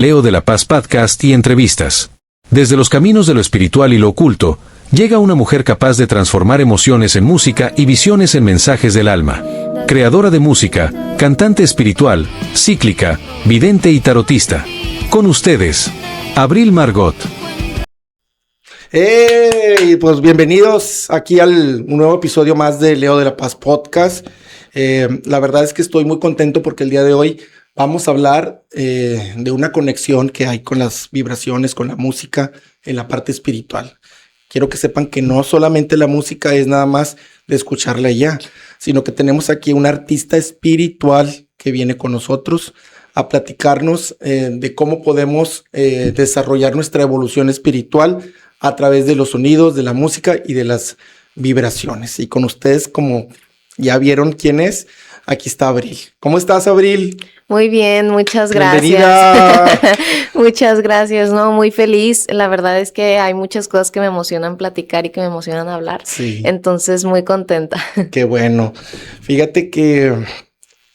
Leo de la Paz Podcast y entrevistas. Desde los caminos de lo espiritual y lo oculto, llega una mujer capaz de transformar emociones en música y visiones en mensajes del alma. Creadora de música, cantante espiritual, cíclica, vidente y tarotista. Con ustedes, Abril Margot. Pues bienvenidos aquí al un nuevo episodio más de Leo de la Paz Podcast. La verdad es que estoy muy contento porque el día de hoy vamos a hablar de una conexión que hay con las vibraciones, con la música en la parte espiritual. Quiero que sepan que no solamente la música es nada más de escucharla ya, sino que tenemos aquí un artista espiritual que viene con nosotros a platicarnos de cómo podemos desarrollar nuestra evolución espiritual a través de los sonidos, de la música y de las vibraciones. Y con ustedes, como ya vieron quién es, aquí está Abril. ¿Cómo estás, Abril? Muy bien, muchas gracias. Bienvenida. Muchas gracias, ¿no? Muy feliz. La verdad es que hay muchas cosas que me emocionan platicar y que me emocionan hablar. Sí. Entonces, muy contenta. Qué bueno. Fíjate que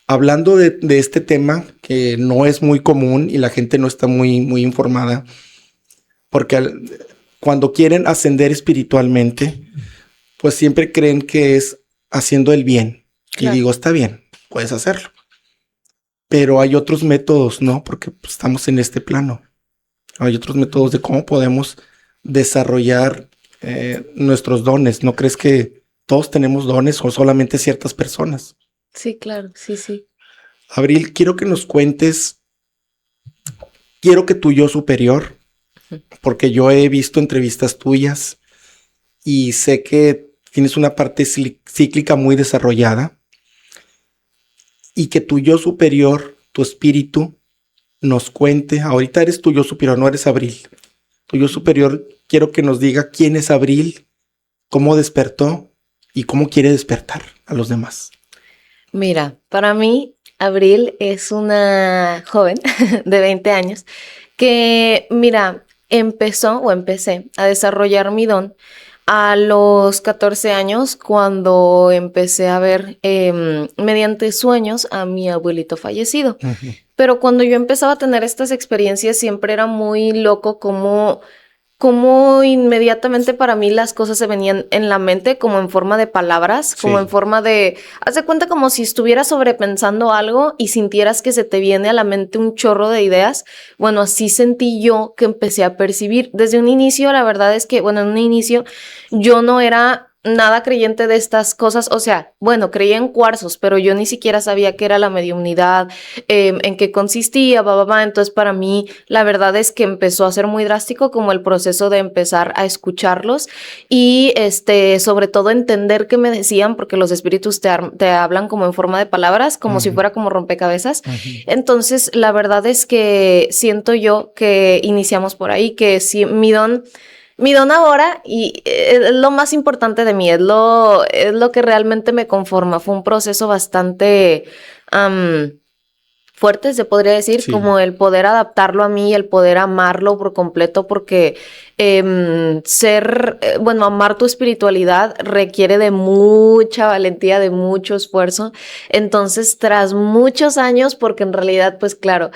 hablando de este tema, que no es muy común y la gente no está muy informada, porque cuando quieren ascender espiritualmente, pues siempre creen que es haciendo el bien. Claro. Y digo, está bien, puedes hacerlo. Pero hay otros métodos, ¿no? Porque pues, estamos en este plano. Hay otros métodos de cómo podemos desarrollar nuestros dones. ¿No crees que todos tenemos dones o solamente ciertas personas? Sí, claro, sí. Abril, quiero que nos cuentes, quiero que tu yo superior, porque yo he visto entrevistas tuyas y sé que tienes una parte cíclica muy desarrollada y que tu yo superior, tu espíritu, nos cuente. Ahorita eres tu yo superior, no eres Abril. Tu yo superior, quiero que nos diga quién es Abril, cómo despertó y cómo quiere despertar a los demás. Mira, para mí, Abril es una joven de 20 años que, mira, empecé a desarrollar mi don a los 14 años cuando empecé a ver mediante sueños a mi abuelito fallecido. Uh-huh. Pero cuando yo empezaba a tener estas experiencias siempre era muy loco como inmediatamente para mí las cosas se venían en la mente como en forma de palabras, como Sí. en forma de... Haz de cuenta como si estuvieras sobrepensando algo y sintieras que se te viene a la mente un chorro de ideas. Bueno, así sentí yo que empecé a percibir. Desde un inicio, la verdad es que, bueno, en un inicio yo no era nada creyente de estas cosas. O sea, bueno, creía en cuarzos, pero yo ni siquiera sabía qué era la mediumnidad, en qué consistía, Entonces, para mí, la verdad es que empezó a ser muy drástico como el proceso de empezar a escucharlos y, sobre todo, entender qué me decían, porque los espíritus te hablan como en forma de palabras, como si fuera como rompecabezas. Entonces, la verdad es que siento yo que iniciamos por ahí, que si mi don ahora, y es lo más importante de mí, es lo que realmente me conforma. Fue un proceso bastante fuerte, se podría decir, Sí. como el poder adaptarlo a mí, el poder amarlo por completo, porque amar tu espiritualidad requiere de mucha valentía, de mucho esfuerzo. Entonces, tras muchos años, porque en realidad, pues claro,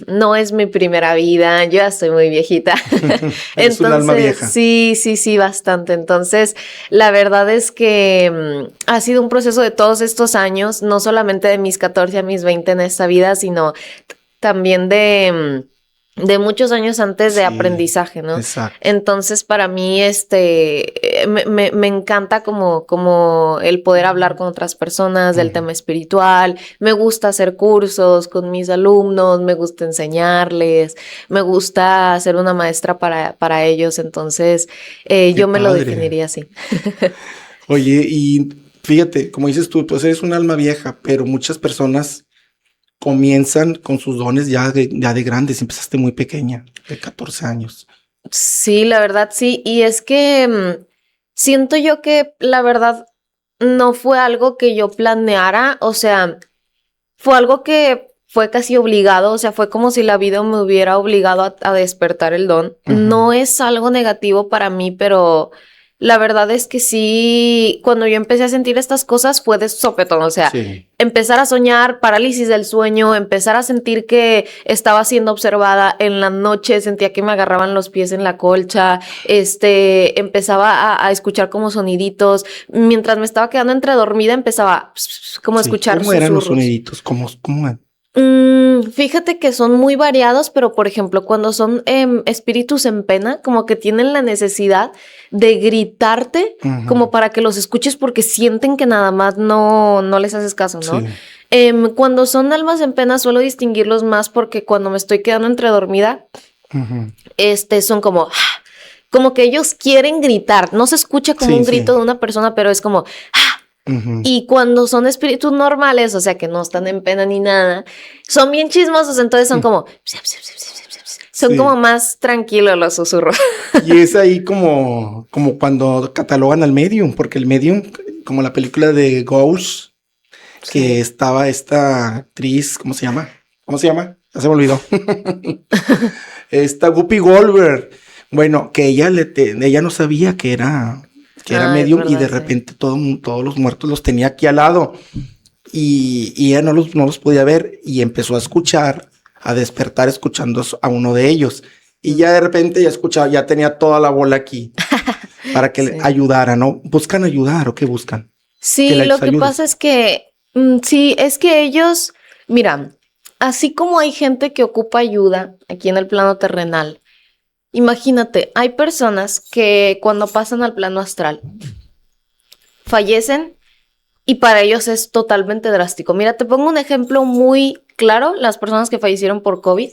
no es mi primera vida, yo ya estoy muy viejita. Eres un alma vieja. Sí, bastante. Entonces, la verdad es que ha sido un proceso de todos estos años, no solamente de mis 14 a mis 20 en esta vida, sino también de muchos años antes de Sí, aprendizaje, ¿no? exacto. Entonces, para mí, me encanta como el poder hablar con otras personas del tema espiritual. Me gusta hacer cursos con mis alumnos, me gusta enseñarles, me gusta ser una maestra para ellos. Entonces, yo me lo padre. definiría así. Oye, y fíjate, como dices tú, pues eres un alma vieja, pero muchas personas comienzan con sus dones ya de grandes. Empezaste muy pequeña, de 14 años. Sí, la verdad, sí. Y es que siento yo que la verdad no fue algo que yo planeara. O sea, fue algo que fue casi obligado. O sea, fue como si la vida me hubiera obligado a despertar el don. Uh-huh. No es algo negativo para mí, pero la verdad es que sí, cuando yo empecé a sentir estas cosas fue de sopetón, o sea, empezar a soñar, parálisis del sueño, empezar a sentir que estaba siendo observada en la noche, sentía que me agarraban los pies en la colcha, empezaba a escuchar como soniditos, mientras me estaba quedando entre dormida empezaba como a escuchar ¿Cómo eran los susurros. soniditos? ¿Cómo? Fíjate que son muy variados, pero por ejemplo, cuando son espíritus en pena, como que tienen la necesidad de gritarte como para que los escuches porque sienten que nada más no les haces caso, ¿no? Sí. Cuando son almas en pena suelo distinguirlos más porque cuando me estoy quedando entre dormida, son como que ellos quieren gritar. No se escucha como un grito de una persona, pero es como... Y cuando son espíritus normales, o sea, que no están en pena ni nada, son bien chismosos, entonces son como... Son como más tranquilos los susurros. Y es ahí como cuando catalogan al medium, porque el medium, como la película de Ghost, que estaba esta actriz, ¿cómo se llama? Ya se me olvidó. Esta Whoopi Goldberg. Bueno, que ella no sabía que era medium, verdad, y de repente todos los muertos los tenía aquí al lado y ella no los podía ver y empezó a escuchar, a despertar escuchando a uno de ellos y ya de repente ya tenía toda la bola aquí para que le ayudara, ¿no? ¿Buscan ayudar o qué buscan? Sí, lo que pasa es que sí, es que ellos, mira, así como hay gente que ocupa ayuda aquí en el plano terrenal, imagínate, hay personas que cuando pasan al plano astral fallecen y para ellos es totalmente drástico. Mira, te pongo un ejemplo muy claro, las personas que fallecieron por COVID.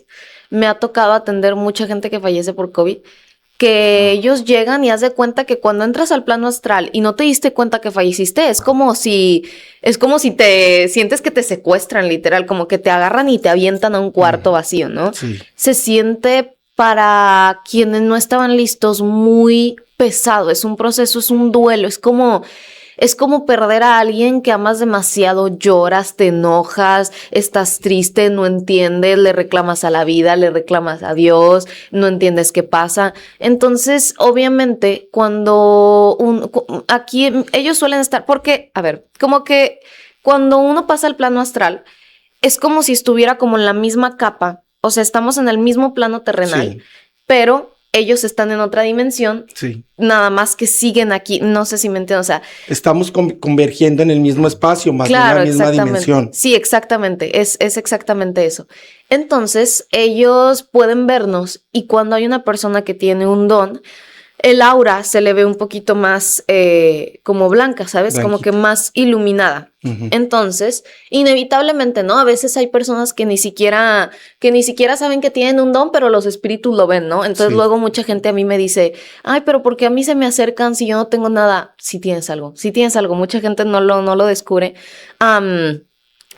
Me ha tocado atender mucha gente que fallece por COVID, que ellos llegan y haz de cuenta que cuando entras al plano astral y no te diste cuenta que falleciste, es como si te sientes que te secuestran, literal, como que te agarran y te avientan a un cuarto vacío, ¿no? Sí. Se siente... Para quienes no estaban listos, muy pesado. Es un proceso, es un duelo. Es como perder a alguien que amas demasiado, lloras, te enojas, estás triste, no entiendes, le reclamas a la vida, le reclamas a Dios, no entiendes qué pasa. Entonces, obviamente, cuando aquí ellos suelen estar, porque, a ver, como que cuando uno pasa al plano astral, es como si estuviera como en la misma capa. O sea, estamos en el mismo plano terrenal, pero ellos están en otra dimensión, nada más que siguen aquí, no sé si me entienden, o sea... Estamos convergiendo en el mismo espacio, más bien en la misma dimensión. Sí, exactamente, es exactamente eso. Entonces, ellos pueden vernos y cuando hay una persona que tiene un don, el aura se le ve un poquito más como blanca, ¿sabes? Blanquita. Como que más iluminada. Entonces, inevitablemente, ¿no? A veces hay personas que ni siquiera saben que tienen un don, pero los espíritus lo ven, ¿no? Entonces luego mucha gente a mí me dice, ay, pero ¿por qué a mí se me acercan si yo no tengo nada? Si tienes algo. Mucha gente no lo descubre.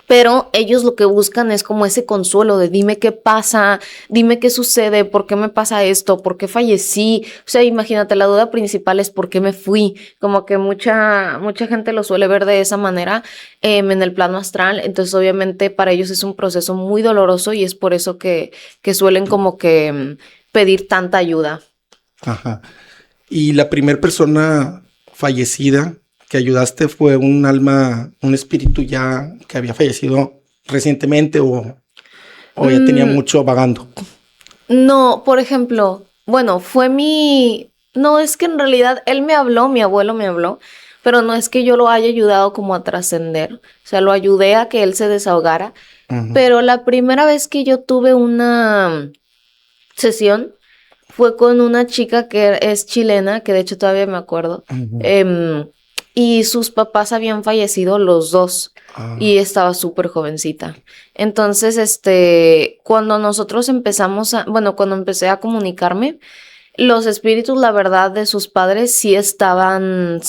Pero ellos lo que buscan es como ese consuelo de dime qué pasa, dime qué sucede, por qué me pasa esto, por qué fallecí. O sea, imagínate, la duda principal es por qué me fui. Como que mucha gente lo suele ver de esa manera en el plano astral. Entonces, obviamente, para ellos es un proceso muy doloroso y es por eso que suelen como que pedir tanta ayuda. Ajá. Y la primera persona fallecida que ayudaste fue un alma, un espíritu ya que había fallecido recientemente o ya tenía mucho vagando. No, por ejemplo, bueno, no, es que en realidad él me habló, mi abuelo me habló, pero no es que yo lo haya ayudado como a trascender, o sea, lo ayudé a que él se desahogara, pero la primera vez que yo tuve una sesión fue con una chica que es chilena, que de hecho todavía me acuerdo, y sus papás habían fallecido los dos y estaba súper jovencita. Entonces, cuando nosotros cuando empecé a comunicarme, los espíritus, la verdad, de sus padres sí estaban, no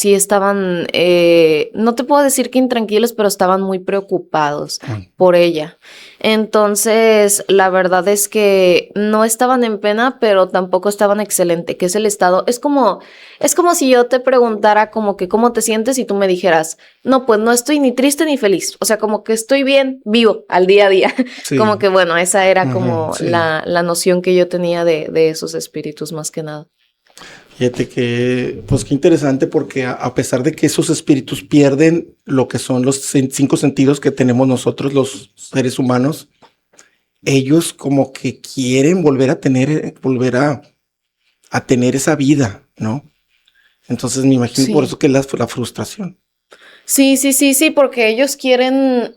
te puedo decir que intranquilos, pero estaban muy preocupados por ella. Entonces, la verdad es que no estaban en pena, pero tampoco estaban excelente, que es el estado. Es como si yo te preguntara como que cómo te sientes y tú me dijeras, no, pues no estoy ni triste ni feliz. O sea, como que estoy bien, vivo al día a día. Sí. Como que, bueno, esa era como la noción que yo tenía de esos espíritus más que nada. Fíjate que, pues qué interesante porque a pesar de que esos espíritus pierden lo que son los 5 sentidos que tenemos nosotros los seres humanos, ellos como que quieren volver a tener esa vida, ¿no? Entonces me imagino por Sí. eso que es la frustración. Sí, porque ellos quieren,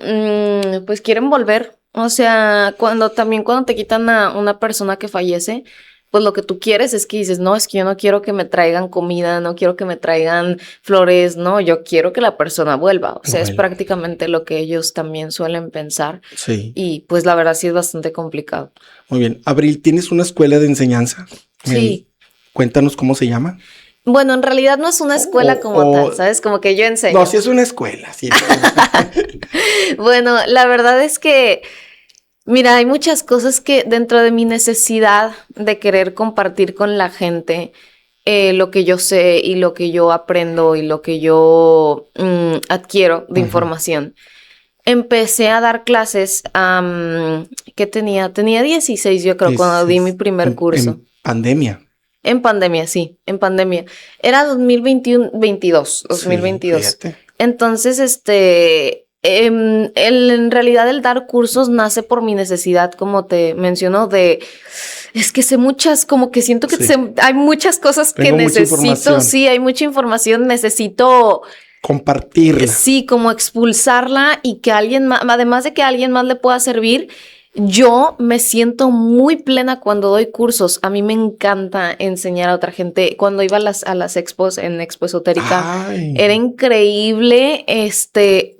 pues quieren volver. O sea, cuando te quitan a una persona que fallece, pues lo que tú quieres es que dices, no, es que yo no quiero que me traigan comida, no quiero que me traigan flores, no, yo quiero que la persona vuelva. O sea, es Vuelva. prácticamente lo que ellos también suelen pensar. Sí, Y pues la verdad sí es bastante complicado. muy bien. Abril, ¿tienes una escuela de enseñanza? Sí. Cuéntanos cómo se llama. Bueno, en realidad no es una escuela como tal, ¿sabes? Como que yo enseño. No, sí es una escuela, sí. Bueno, la verdad es que, mira, hay muchas cosas que dentro de mi necesidad de querer compartir con la gente lo que yo sé y lo que yo aprendo y lo que yo adquiero de información. Empecé a dar clases, ¿qué tenía? Tenía 16, yo creo, cuando di mi primer curso. En pandemia. En pandemia, sí, en pandemia. Era 2021-22, 2022. Sí, fíjate. Entonces, en realidad el dar cursos nace por mi necesidad, como te menciono, es que sé muchas, como que siento que Sí. hay muchas cosas que Tengo mucha necesito, información. sí, hay mucha información, necesito, Compartirla. sí, como expulsarla y que alguien más, además de que a alguien más le pueda servir. Yo me siento muy plena cuando doy cursos. A mí me encanta enseñar a otra gente. Cuando iba a las expos en Expo Esotérica, Ay, era increíble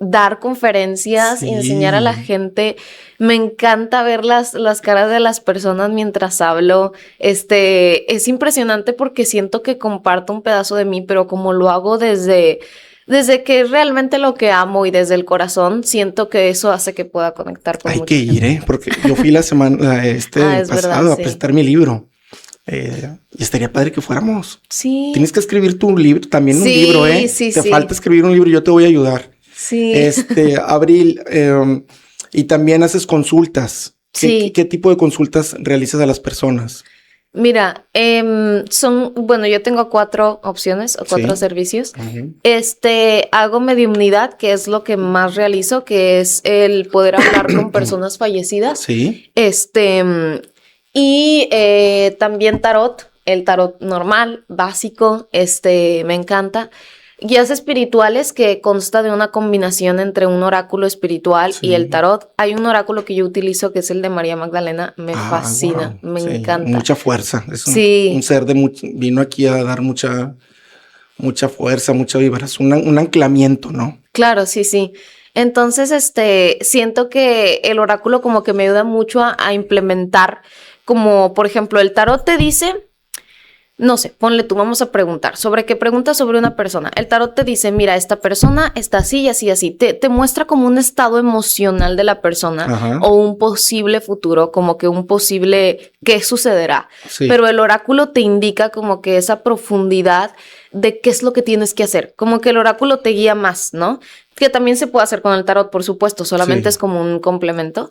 dar conferencias y enseñar a la sí. gente. Me encanta ver las caras de las personas mientras hablo. Es impresionante porque siento que comparto un pedazo de mí, pero como lo hago desde que es realmente lo que amo y desde el corazón, siento que eso hace que pueda conectar con Hay mucha que gente. ir, porque yo fui la semana, Es pasado verdad, a sí. presentar mi libro. Y estaría padre que fuéramos. Sí. Tienes que escribir tu libro, también un Sí, libro, ¿eh? sí, Te sí. falta escribir un libro, yo te voy a ayudar. Sí. Abril, y también haces consultas. Sí. ¿Qué tipo de consultas realizas a las personas? Mira, bueno, yo tengo 4 opciones o 4 Sí. servicios. Ujú. Hago mediumnidad, que es lo que más realizo, que es el poder hablar con personas fallecidas. Sí. Y también tarot, el tarot normal, básico, me encanta. Guías espirituales que consta de una combinación entre un oráculo espiritual Sí. y el tarot. Hay un oráculo que yo utilizo que es el de María Magdalena. Me fascina, Wow. me Sí, encanta. mucha fuerza. Es Sí. un ser vino aquí a dar mucha fuerza, mucha vibración, un anclamiento, ¿no? Claro, sí. Entonces, siento que el oráculo como que me ayuda mucho a implementar, como por ejemplo, el tarot te dice, no sé, ponle tú, vamos a preguntar. ¿Sobre qué preguntas sobre una persona? El tarot te dice, mira, esta persona está así y así, así. Te muestra como un estado emocional de la persona. Ajá. O un posible futuro, como que un posible qué sucederá. Sí. Pero el oráculo te indica como que esa profundidad de qué es lo que tienes que hacer. Como que el oráculo te guía más, ¿no? Que también se puede hacer con el tarot, por supuesto, solamente Sí. es como un complemento.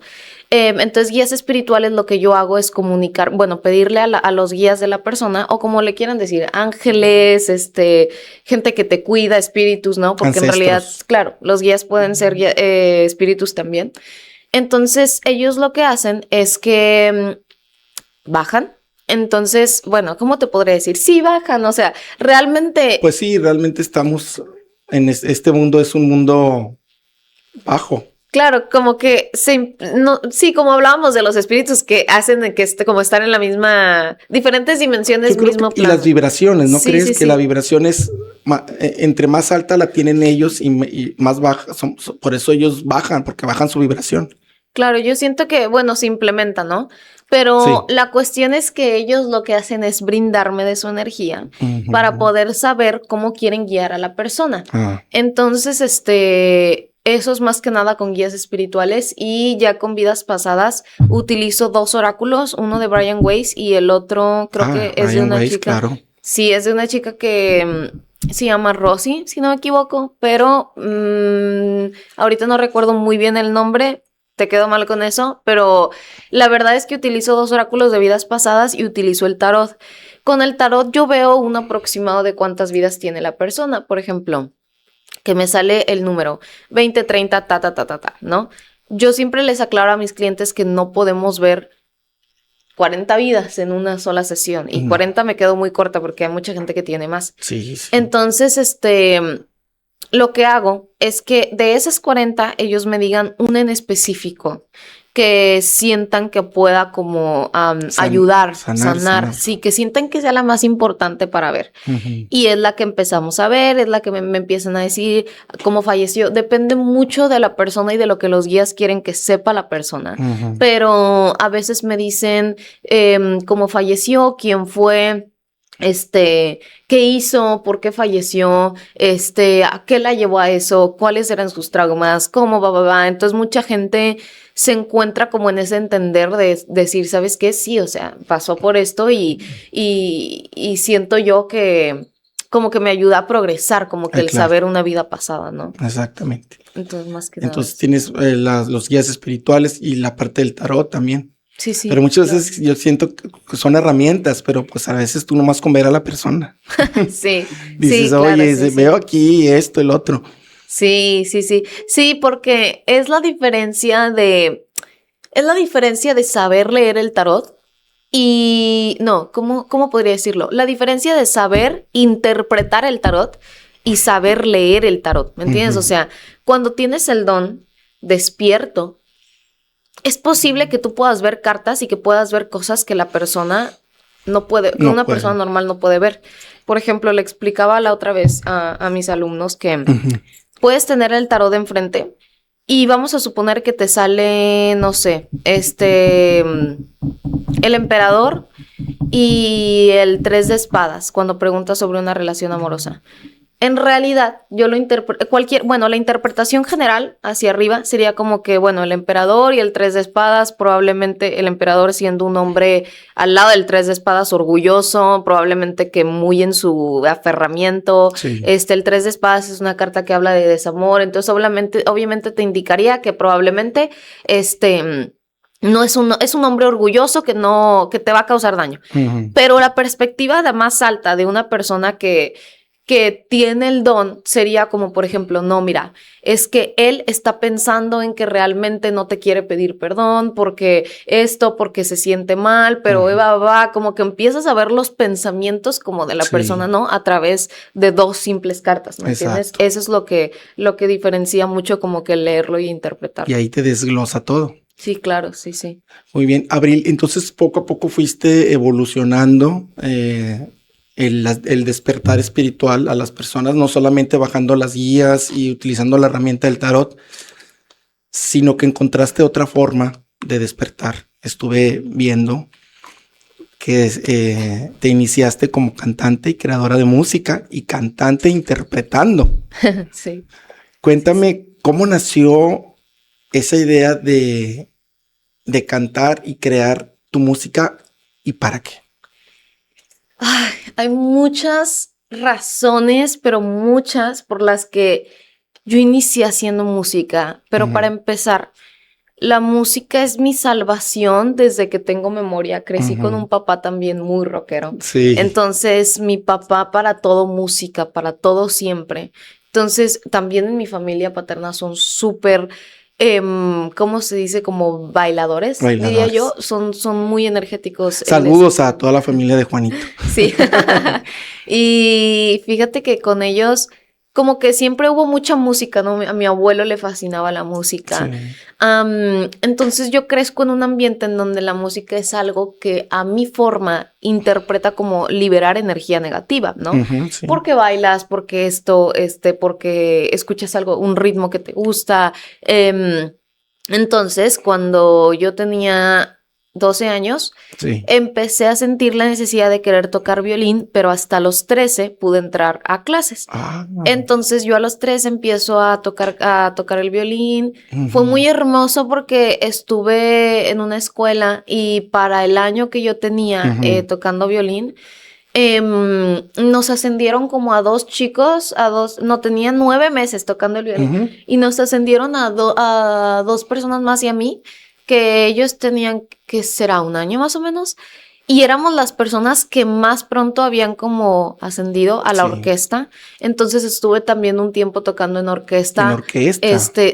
Entonces, guías espirituales, lo que yo hago es comunicar, bueno, pedirle a los guías de la persona, o como le quieran decir, ángeles, gente que te cuida, espíritus, ¿no? Porque Ancestros. en realidad, claro, los guías pueden ser espíritus también. Entonces, ellos lo que hacen es que bajan. Entonces, bueno, ¿cómo te podría decir? Sí, bajan, o sea, realmente... Pues sí, realmente estamos en este mundo, es un mundo bajo. Claro, como que sí, como hablábamos de los espíritus que hacen de que como estar en la misma, diferentes dimensiones, Yo creo mismo que, y plano. las vibraciones, ¿no Sí, crees sí, que sí. la vibración es entre más alta la tienen ellos y más baja? Por eso ellos bajan, porque bajan su vibración. Claro, yo siento que, bueno, se implementa, ¿no? Pero Sí. la cuestión es que ellos lo que hacen es brindarme de su energía Ujú. para poder saber cómo quieren guiar a la persona. Ah, Entonces, eso es más que nada con guías espirituales, y ya con vidas pasadas utilizo 2 oráculos, uno de Brian Weiss y el otro creo que es de Brian una Weiss, chica. claro. Sí, es de una chica que se llama Rosy, si no me equivoco, pero ahorita no recuerdo muy bien el nombre. Te quedo mal con eso, pero la verdad es que utilizo 2 oráculos de vidas pasadas y utilizo el tarot. Con el tarot yo veo un aproximado de cuántas vidas tiene la persona. Por ejemplo, que me sale el número 20, 30, ¿no? Yo siempre les aclaro a mis clientes que no podemos ver 40 vidas en una sola sesión. Y 40 me quedo muy corta porque hay mucha gente que tiene más. Sí, sí. Entonces, lo que hago es que de esas 40 ellos me digan una en específico que sientan que pueda como ayudar, sanar. Sí, que sientan que sea la más importante para ver. Y es la que empezamos a ver, es la que me empiezan a decir cómo falleció. Depende mucho de la persona y de lo que los guías quieren que sepa la persona. Pero a veces me dicen cómo falleció, quién fue, qué hizo, por qué falleció, a qué la llevó a eso, cuáles eran sus traumas, cómo va. Entonces mucha gente se encuentra como en ese entender de decir, ¿sabes qué? Sí, o sea, pasó por esto y siento yo que como que me ayuda a progresar, como que el saber una vida pasada, ¿no? Exactamente. Entonces, más que nada. Entonces tienes los guías espirituales y la parte del tarot también. Sí, sí. Pero muchas veces yo siento que son herramientas, pero pues a veces tú nomás con ver a la persona. Sí. Dices, sí, oye, claro, veo aquí esto, el otro. Sí. Sí, porque es la diferencia de saber leer el tarot y no, ¿cómo podría decirlo? La diferencia de saber interpretar el tarot y saber leer el tarot, ¿me entiendes? O sea, cuando tienes el don despierto, es posible que tú puedas ver cartas y que puedas ver cosas que la persona no puede, que una persona normal no puede ver. Por ejemplo, le explicaba la otra vez a mis alumnos que puedes tener el tarot de enfrente y vamos a suponer que te sale, no sé, el emperador y el 3 de espadas cuando preguntas sobre una relación amorosa. En realidad, yo lo interpreto, la interpretación general hacia arriba sería como que, bueno, el emperador y el 3 de espadas, probablemente el emperador siendo un hombre al lado del 3 de espadas orgulloso, probablemente que muy en su aferramiento. Sí. El 3 de espadas es una carta que habla de desamor, entonces obviamente te indicaría que probablemente no es un hombre orgulloso que te va a causar daño. Pero la perspectiva más alta de una persona que tiene el don sería como, por ejemplo, no, mira, es que él está pensando en que realmente no te quiere pedir perdón porque se siente mal, pero como que empiezas a ver los pensamientos como de la persona, ¿no? A través de dos simples cartas, ¿me entiendes? Eso es lo que diferencia mucho como que leerlo y interpretarlo. Y ahí te desglosa todo. Sí, claro, sí. Muy bien, Abril, entonces poco a poco fuiste evolucionando el despertar espiritual a las personas, no solamente bajando las guías y utilizando la herramienta del tarot, sino que encontraste otra forma de despertar. Estuve viendo que te iniciaste como cantante y creadora de música y cantante interpretando. Sí. Cuéntame cómo nació esa idea de cantar y crear tu música y para qué. Ay, hay muchas razones, pero muchas por las que yo inicié haciendo música. Pero para empezar, la música es mi salvación desde que tengo memoria. Crecí con un papá también muy rockero. Sí. Entonces, mi papá para todo música, para todo siempre. Entonces, también en mi familia paterna son súper... ¿cómo se dice? Como bailadores, diría yo. Son muy energéticos. Saludos a toda la familia de Juanito. Sí. Y fíjate que con ellos como que siempre hubo mucha música, ¿no? A mi abuelo le fascinaba la música. Sí. Entonces yo crezco en un ambiente en donde la música es algo que a mi forma interpreta como liberar energía negativa, ¿no? Sí. Porque bailas, porque porque escuchas un ritmo que te gusta. Entonces, cuando yo tenía 12 años, empecé a sentir la necesidad de querer tocar violín, pero hasta los 13 pude entrar a clases. Entonces yo a los 13 empiezo a tocar el violín. Fue muy hermoso porque estuve en una escuela y para el año que yo tenía tocando violín, nos ascendieron como a 2 chicos, no, tenían 9 meses tocando el violín y nos ascendieron a 2 personas más y a mí, que ellos tenían, que será un año más o menos, Y éramos las personas que más pronto habían como ascendido a la Sí. orquesta. Entonces estuve también un tiempo tocando en orquesta. En orquesta.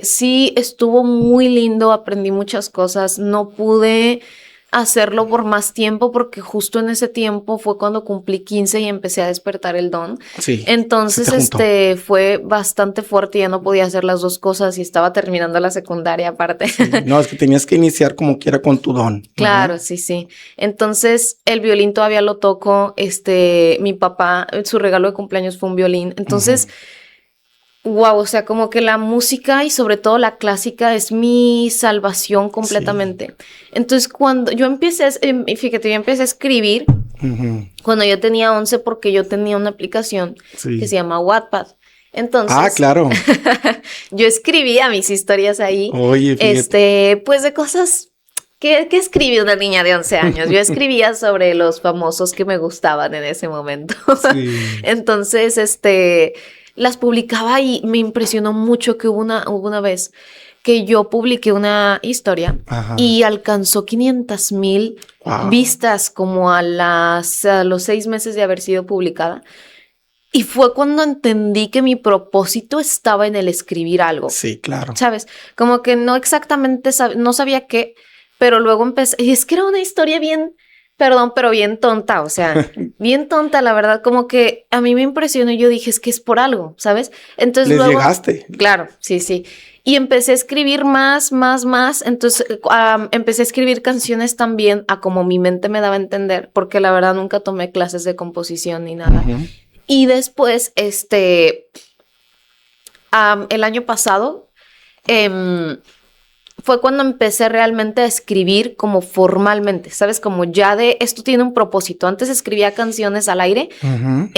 Sí, estuvo muy lindo, aprendí muchas cosas. No pude hacerlo por más tiempo porque justo en ese tiempo fue cuando cumplí 15 y empecé a despertar el don. Sí. Entonces, se te juntó. fue bastante fuerte, ya no podía hacer las dos cosas y estaba terminando la secundaria aparte. Sí. No, es que tenías que iniciar como quiera con tu don. Claro, ¿verdad? sí, sí. Entonces, el violín todavía lo toco. Mi papá, su regalo de cumpleaños fue un violín. Entonces, wow, o sea, como que la música y sobre todo la clásica es mi salvación completamente. Entonces, cuando yo empecé, fíjate, yo empecé a escribir Ujú. cuando yo tenía 11 porque yo tenía una aplicación Sí. que se llama Wattpad. Entonces, Ah, claro. yo escribía mis historias ahí, Oye, fíjate. pues de cosas que escribí una niña de 11 años. Yo escribía sobre los famosos que me gustaban en ese momento. Sí. Entonces, las publicaba y me impresionó mucho que hubo una vez que yo publiqué una historia Ajá. y alcanzó 500,000 Wow. vistas como a los 6 meses de haber sido publicada. Y fue cuando entendí que mi propósito estaba en el escribir algo, Sí, claro. ¿sabes? Como que no exactamente, no sabía qué, pero luego empecé, y es que era una historia bien, perdón, pero bien tonta, o sea, bien tonta, la verdad, como que a mí me impresionó y yo dije, es que es por algo, ¿sabes? Entonces Les luego, llegaste. claro, sí, sí. Y empecé a escribir más, entonces empecé a escribir canciones también a como mi mente me daba a entender, porque la verdad nunca tomé clases de composición ni nada. Ujú. Y después, el año pasado, fue cuando empecé realmente a escribir como formalmente, ¿sabes? Como ya de esto tiene un propósito. Antes escribía canciones al aire, Ujú.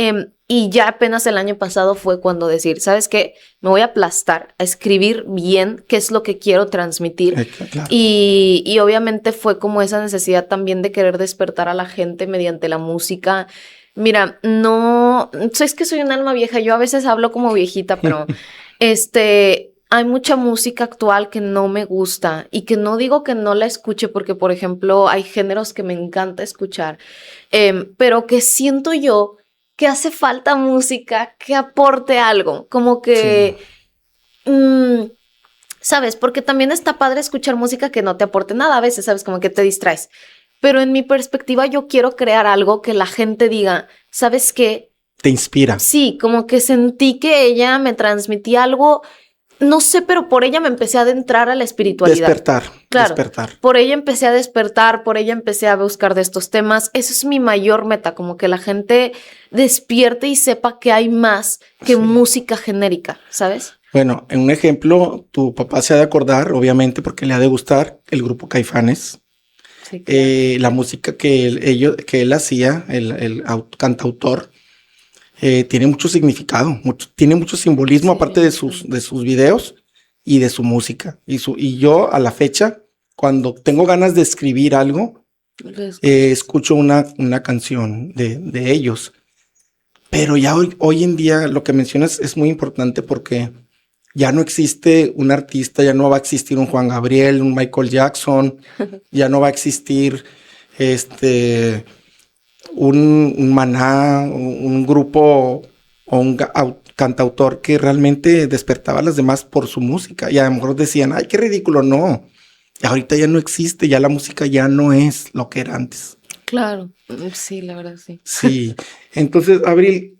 y ya apenas el año pasado fue cuando decir, ¿sabes qué? Me voy a aplastar a escribir bien qué es lo que quiero transmitir. Claro. Y obviamente fue como esa necesidad también de querer despertar a la gente mediante la música. Mira, no, es que soy un alma vieja, yo a veces hablo como viejita, pero hay mucha música actual que no me gusta y que no digo que no la escuche porque, por ejemplo, hay géneros que me encanta escuchar, pero que siento yo que hace falta música que aporte algo, como que, ¿sabes? Porque también está padre escuchar música que no te aporte nada a veces, ¿sabes? Como que te distraes. Pero en mi perspectiva yo quiero crear algo que la gente diga, ¿sabes qué? Te inspira. Sí, como que sentí que ella me transmitía algo, no sé, pero por ella me empecé a adentrar a la espiritualidad. Despertar. Claro, Despertar. por ella empecé a despertar, por ella empecé a buscar de estos temas. Eso es mi mayor meta, como que la gente despierte y sepa que hay más que música genérica, ¿sabes? Bueno, en un ejemplo, tu papá se ha de acordar, obviamente, porque le ha de gustar el grupo Caifanes. Sí, claro. La música que él hacía, el cantautor, tiene mucho significado, tiene mucho simbolismo, Sí, aparte de sus videos y de su música. Y yo a la fecha, cuando tengo ganas de escribir algo, escucho una canción de ellos. Pero ya hoy en día lo que mencionas es muy importante porque ya no existe un artista, ya no va a existir un Juan Gabriel, un Michael Jackson, ya no va a existir un Maná, un grupo o un cantautor que realmente despertaba a las demás por su música. Y a lo mejor decían, ay, qué ridículo, no. Y ahorita ya no existe, ya la música ya no es lo que era antes. Claro, sí, la verdad, sí. Sí, entonces, Abril,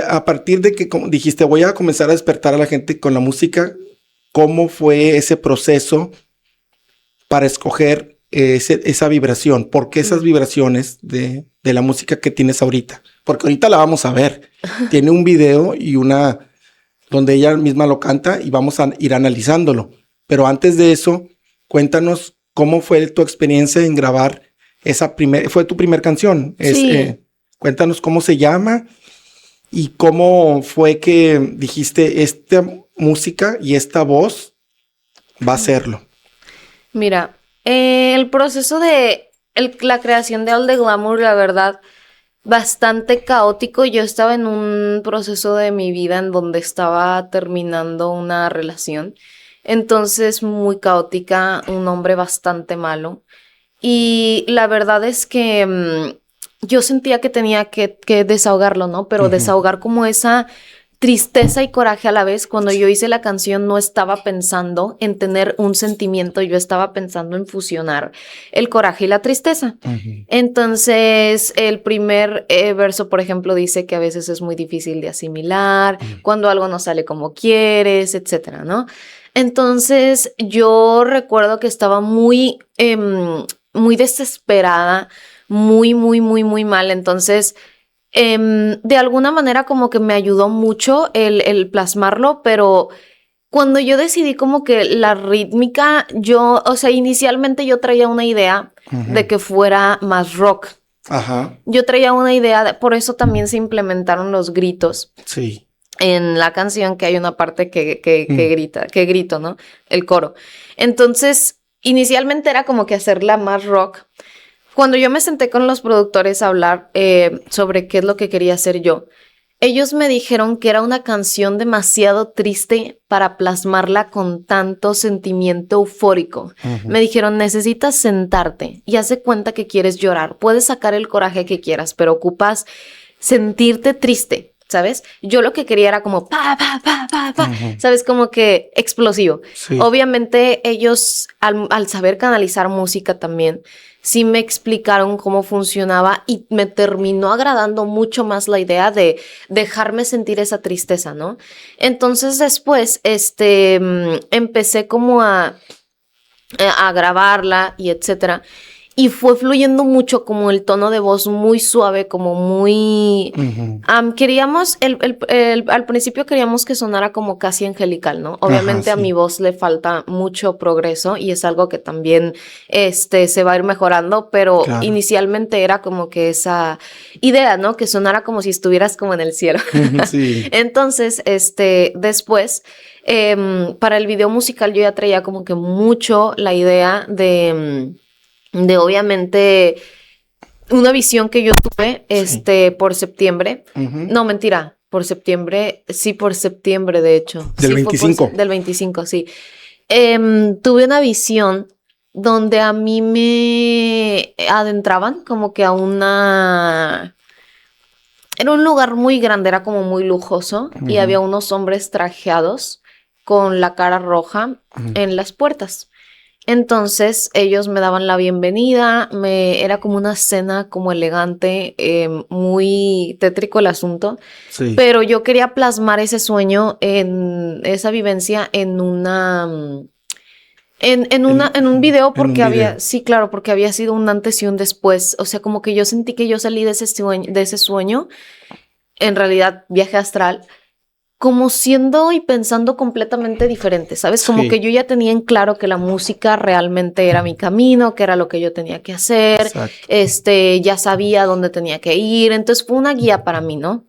a partir de que como dijiste, voy a comenzar a despertar a la gente con la música, ¿cómo fue ese proceso para escoger esa vibración? ¿Por qué esas vibraciones de la música que tienes ahorita? Porque ahorita la vamos a ver. Tiene un video y donde ella misma lo canta y vamos a ir analizándolo. Pero antes de eso, cuéntanos cómo fue tu experiencia en grabar fue tu primer canción. Sí. Cuéntanos cómo se llama y cómo fue que dijiste, esta música y esta voz va a serlo. Mira, el proceso de la creación de All the Glamour, la verdad, bastante caótico. Yo estaba en un proceso de mi vida en donde estaba terminando una relación. Entonces, muy caótica, un hombre bastante malo. Y la verdad es que yo sentía que tenía que desahogarlo, ¿no? Pero desahogar como esa tristeza y coraje a la vez. Cuando yo hice la canción no estaba pensando en tener un sentimiento, yo estaba pensando en fusionar el coraje y la tristeza. Entonces, el primer verso, por ejemplo, dice que a veces es muy difícil de asimilar, cuando algo no sale como quieres, etcétera, ¿no? Entonces, yo recuerdo que estaba muy, muy desesperada, muy mal. Entonces, de alguna manera como que me ayudó mucho el plasmarlo, pero cuando yo decidí como que la rítmica, yo, o sea, inicialmente yo traía una idea de que fuera más rock. Ajá. Yo traía una idea, por eso también se implementaron los gritos. Sí. En la canción que hay una parte que grita, que grito, ¿no? El coro. Entonces, inicialmente era como que hacerla más rock. Cuando yo me senté con los productores a hablar sobre qué es lo que quería hacer yo, ellos me dijeron que era una canción demasiado triste para plasmarla con tanto sentimiento eufórico. Me dijeron, necesitas sentarte y haz de cuenta que quieres llorar. Puedes sacar el coraje que quieras, pero ocupas sentirte triste. ¿Sabes? Yo lo que quería era como ¿sabes? Como que explosivo. Sí. Obviamente ellos, al saber canalizar música también, sí me explicaron cómo funcionaba y me terminó agradando mucho más la idea de dejarme sentir esa tristeza, ¿no? Entonces después, empecé como a grabarla y etcétera. Y fue fluyendo mucho como el tono de voz muy suave, como muy... queríamos, al principio queríamos que sonara como casi angelical, ¿no? Obviamente Ajá, sí. a mi voz le falta mucho progreso y es algo que también se va a ir mejorando, pero Claro. inicialmente era como que esa idea, ¿no? Que sonara como si estuvieras como en el cielo. Sí. Entonces, después... para el video musical yo ya traía como que mucho la idea de obviamente una visión que yo tuve por septiembre. No, mentira, por septiembre, sí, por septiembre de hecho. Del Sí, 25. Del 25, sí. Tuve una visión donde a mí me adentraban como que a una... Era un lugar muy grande, era como muy lujoso y había unos hombres trajeados con la cara roja en las puertas. Entonces ellos me daban la bienvenida, era como una cena como elegante, muy tétrico el asunto, Sí. pero yo quería plasmar ese sueño, en esa vivencia en en un video porque había, sí, claro, porque había sido un antes y un después, o sea, como que yo sentí que yo salí de ese sueño, en realidad viaje astral, como siendo y pensando completamente diferente, ¿sabes? Como Sí. que yo ya tenía en claro que la música realmente era mi camino, que era lo que yo tenía que hacer, Exacto. ya sabía dónde tenía que ir, entonces fue una guía para mí, ¿no?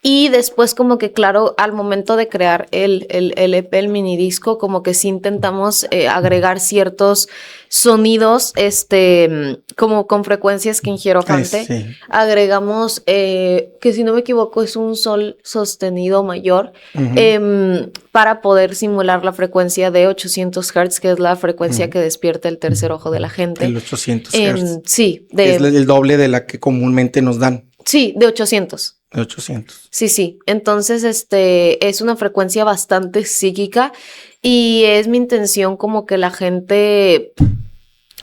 Y después como que, claro, al momento de crear el EP, el mini disco, como que sí intentamos agregar ciertos sonidos, como con frecuencias quinjerofante. Sí. Agregamos, que si no me equivoco es un sol sostenido mayor, para poder simular la frecuencia de 800 Hz, que es la frecuencia que despierta el tercer ojo de la gente. El 800 Hz. Sí. Es el doble de la que comúnmente nos dan. Sí, de 800. De 800. Sí. Entonces, es una frecuencia bastante psíquica y es mi intención como que la gente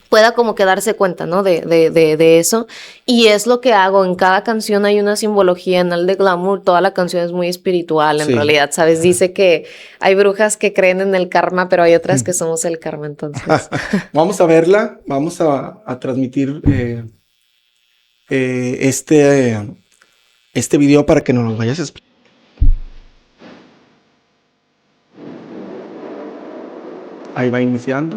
pueda como que darse cuenta, ¿no? De eso. Y es lo que hago. En cada canción hay una simbología. En el de Glamour, toda la canción es muy espiritual, en realidad, ¿sabes? Dice que hay brujas que creen en el karma, pero hay otras que somos el karma, entonces. Vamos a verla. Vamos a transmitir este video para que nos lo vayas a explicar. Ahí va iniciando.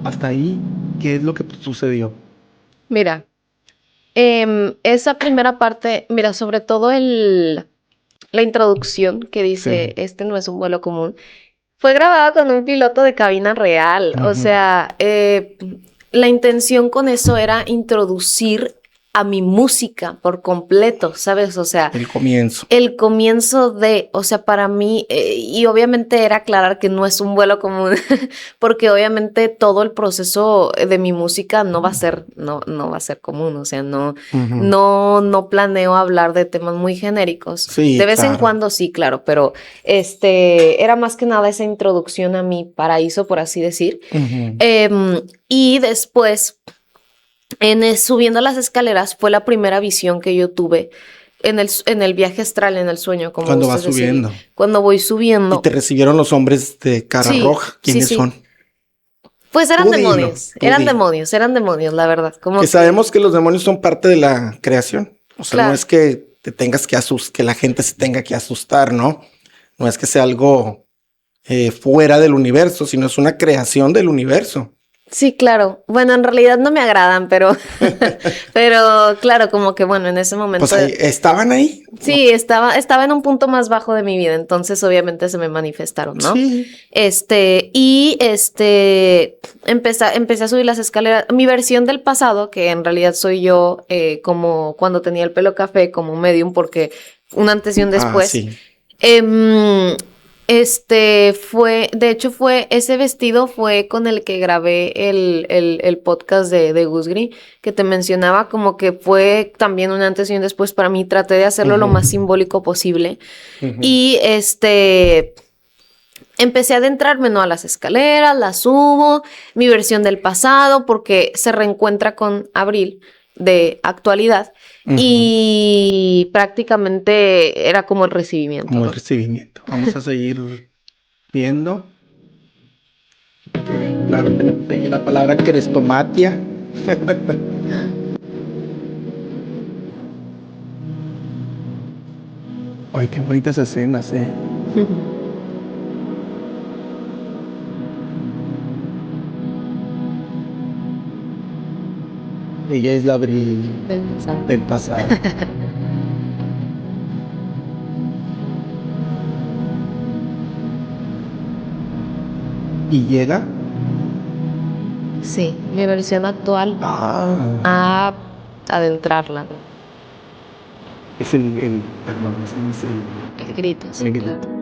Hasta ahí ¿Qué es lo que sucedió? Mira, esa primera parte, mira, sobre todo la introducción que dice, Sí. este no es un vuelo común, fue grabada con un piloto de cabina real. O sea, la intención con eso era introducir a mi música por completo, ¿sabes? O sea, El comienzo. el comienzo o sea, para mí, y obviamente era aclarar que no es un vuelo común, porque obviamente todo el proceso de mi música no va a ser, no va a ser común, o sea, no planeo hablar de temas muy genéricos. Sí, De vez en claro. cuando sí, claro, pero era más que nada esa introducción a mi paraíso, por así decir. Y después, subiendo las escaleras, fue la primera visión que yo tuve en el viaje astral, en el sueño, como Cuando vas gustes decirle. subiendo. Cuando voy Y subiendo. te recibieron los hombres de cara Sí, roja. ¿Quiénes sí. son? Pues eran Tú dilo, demonios, tú eran dilo. demonios, eran demonios, la verdad. Como Que sabemos que los demonios son parte de la creación. O sea, no Claro. es que te tengas que asustar, que la gente se tenga que asustar, ¿no? No es que sea algo fuera del universo, sino es una creación del universo. Sí, claro. Bueno, en realidad no me agradan, pero claro, como que bueno, en ese momento. Pues ahí, ¿estaban ahí? Sí, estaba en un punto más bajo de mi vida, entonces obviamente se me manifestaron, ¿no? Sí. Empecé a subir las escaleras. Mi versión del pasado, que en realidad soy yo, como cuando tenía el pelo café, como medium, porque un antes y un después. Sí. Ese vestido fue con el que grabé el podcast de Gusgri, que te mencionaba, como que fue también un antes y un después para mí. Traté de hacerlo lo más simbólico posible. Y empecé a adentrarme, ¿no? A las escaleras, las subo, mi versión del pasado, porque se reencuentra con Abril de actualidad. Y prácticamente era como el recibimiento. Como el ¿no? recibimiento. Vamos a seguir viendo. Claro, tenemos ahí la palabra crestomatia. Ay, qué bonitas escenas, ¿eh? Ella es la Abril del pasado. ¿Y llega? Sí, mi versión actual Ah, a adentrarla. es perdón, es El grito, sí, el grito. claro.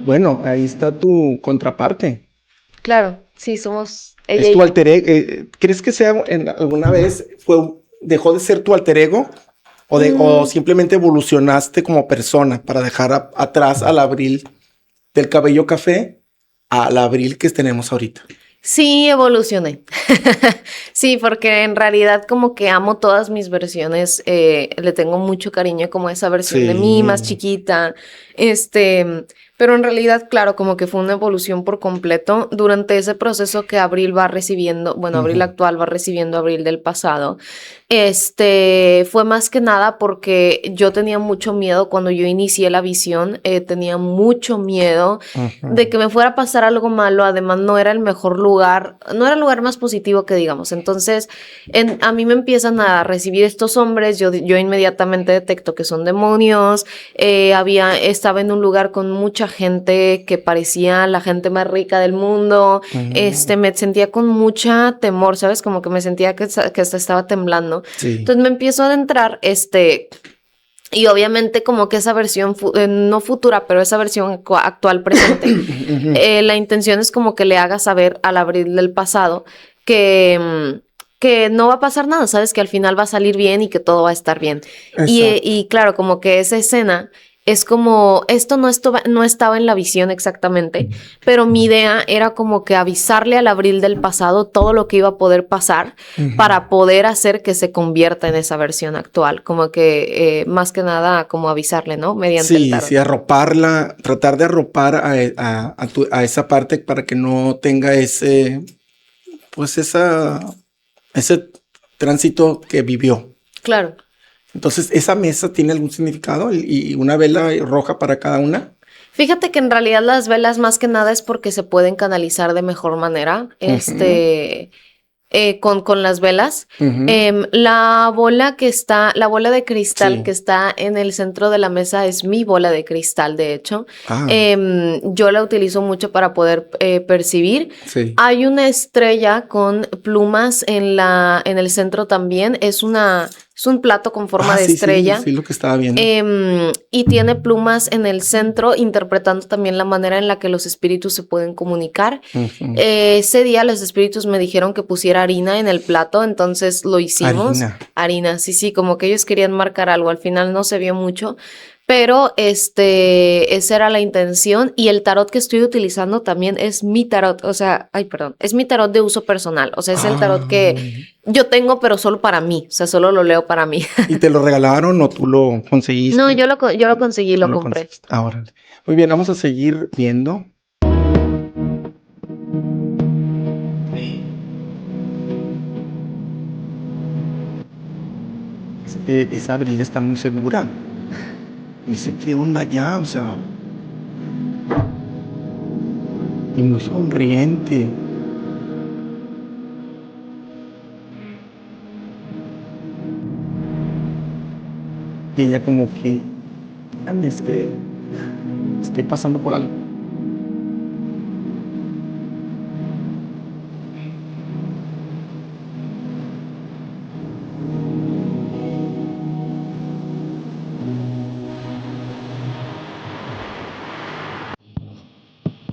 Bueno, ahí está tu contraparte. Claro, sí, somos ella Es y tu yo. alter ego. ¿Crees que alguna vez dejó de ser tu alter ego? ¿O simplemente evolucionaste como persona para dejar atrás al Abril del cabello café al Abril que tenemos ahorita? Sí, evolucioné. Sí, porque en realidad como que amo todas mis versiones. Le tengo mucho cariño como a esa versión de mí, más chiquita. Pero en realidad, claro, como que fue una evolución por completo. Durante ese proceso que Abril va recibiendo, bueno, Abril actual va recibiendo Abril del pasado. Fue más que nada porque yo tenía mucho miedo cuando yo inicié la visión. Tenía mucho miedo de que me fuera a pasar algo malo. Además, no era el mejor lugar, no era el lugar más positivo que digamos. Entonces, a mí me empiezan a recibir estos hombres. Yo inmediatamente detecto que son demonios. Estaba en un lugar con mucha gente que parecía la gente más rica del mundo. Me sentía con mucha temor, ¿sabes? Como que me sentía que hasta estaba temblando. Sí. Entonces me empiezo a adentrar, y obviamente como que esa versión, no futura, pero esa versión actual presente, la intención es como que le haga saber al Abril del pasado que no va a pasar nada, ¿sabes? Que al final va a salir bien y que todo va a estar bien. Y claro, como que esa escena es como, esto no estaba en la visión exactamente, pero mi idea era como que avisarle al Abril del pasado todo lo que iba a poder pasar para poder hacer que se convierta en esa versión actual. Como que, más que nada, como avisarle, ¿no? Mediante el tarot. Sí, arroparla, tratar de arropar a esa parte para que no tenga ese tránsito que vivió. Claro. Entonces, ¿esa mesa tiene algún significado? ¿Y una vela roja para cada una? Fíjate que en realidad las velas más que nada es porque se pueden canalizar de mejor manera, con las velas. Ujú. La bola la bola de cristal Sí. que está en el centro de la mesa es mi bola de cristal, de hecho. Ah, Yo la utilizo mucho para poder percibir. sí. Hay una estrella con plumas en el centro también. Es un plato con forma de Sí, sí, estrella. sí, lo que estaba viendo. Y tiene plumas en el centro, interpretando también la manera en la que los espíritus se pueden comunicar. Ujú. Ese día los espíritus me dijeron que pusiera harina en el plato, entonces lo hicimos. Harina. Harina, sí, sí, como que ellos querían marcar algo. Al final no se vio mucho, pero esa era la intención. Y el tarot que estoy utilizando también es mi tarot, o sea, ay, perdón, es mi tarot de uso personal. O sea, es el tarot que yo tengo, pero solo para mí. O sea, solo lo leo para mí. ¿Y te lo regalaron o tú lo conseguiste? No, yo lo conseguí, Tú lo lo compré. conseguiste. Órale. Muy bien, vamos a seguir viendo. Esa Abril está muy segura. Dice, ¿qué onda ya? O sea, y muy sonriente. Y ella como que, es que estoy pasando por algo.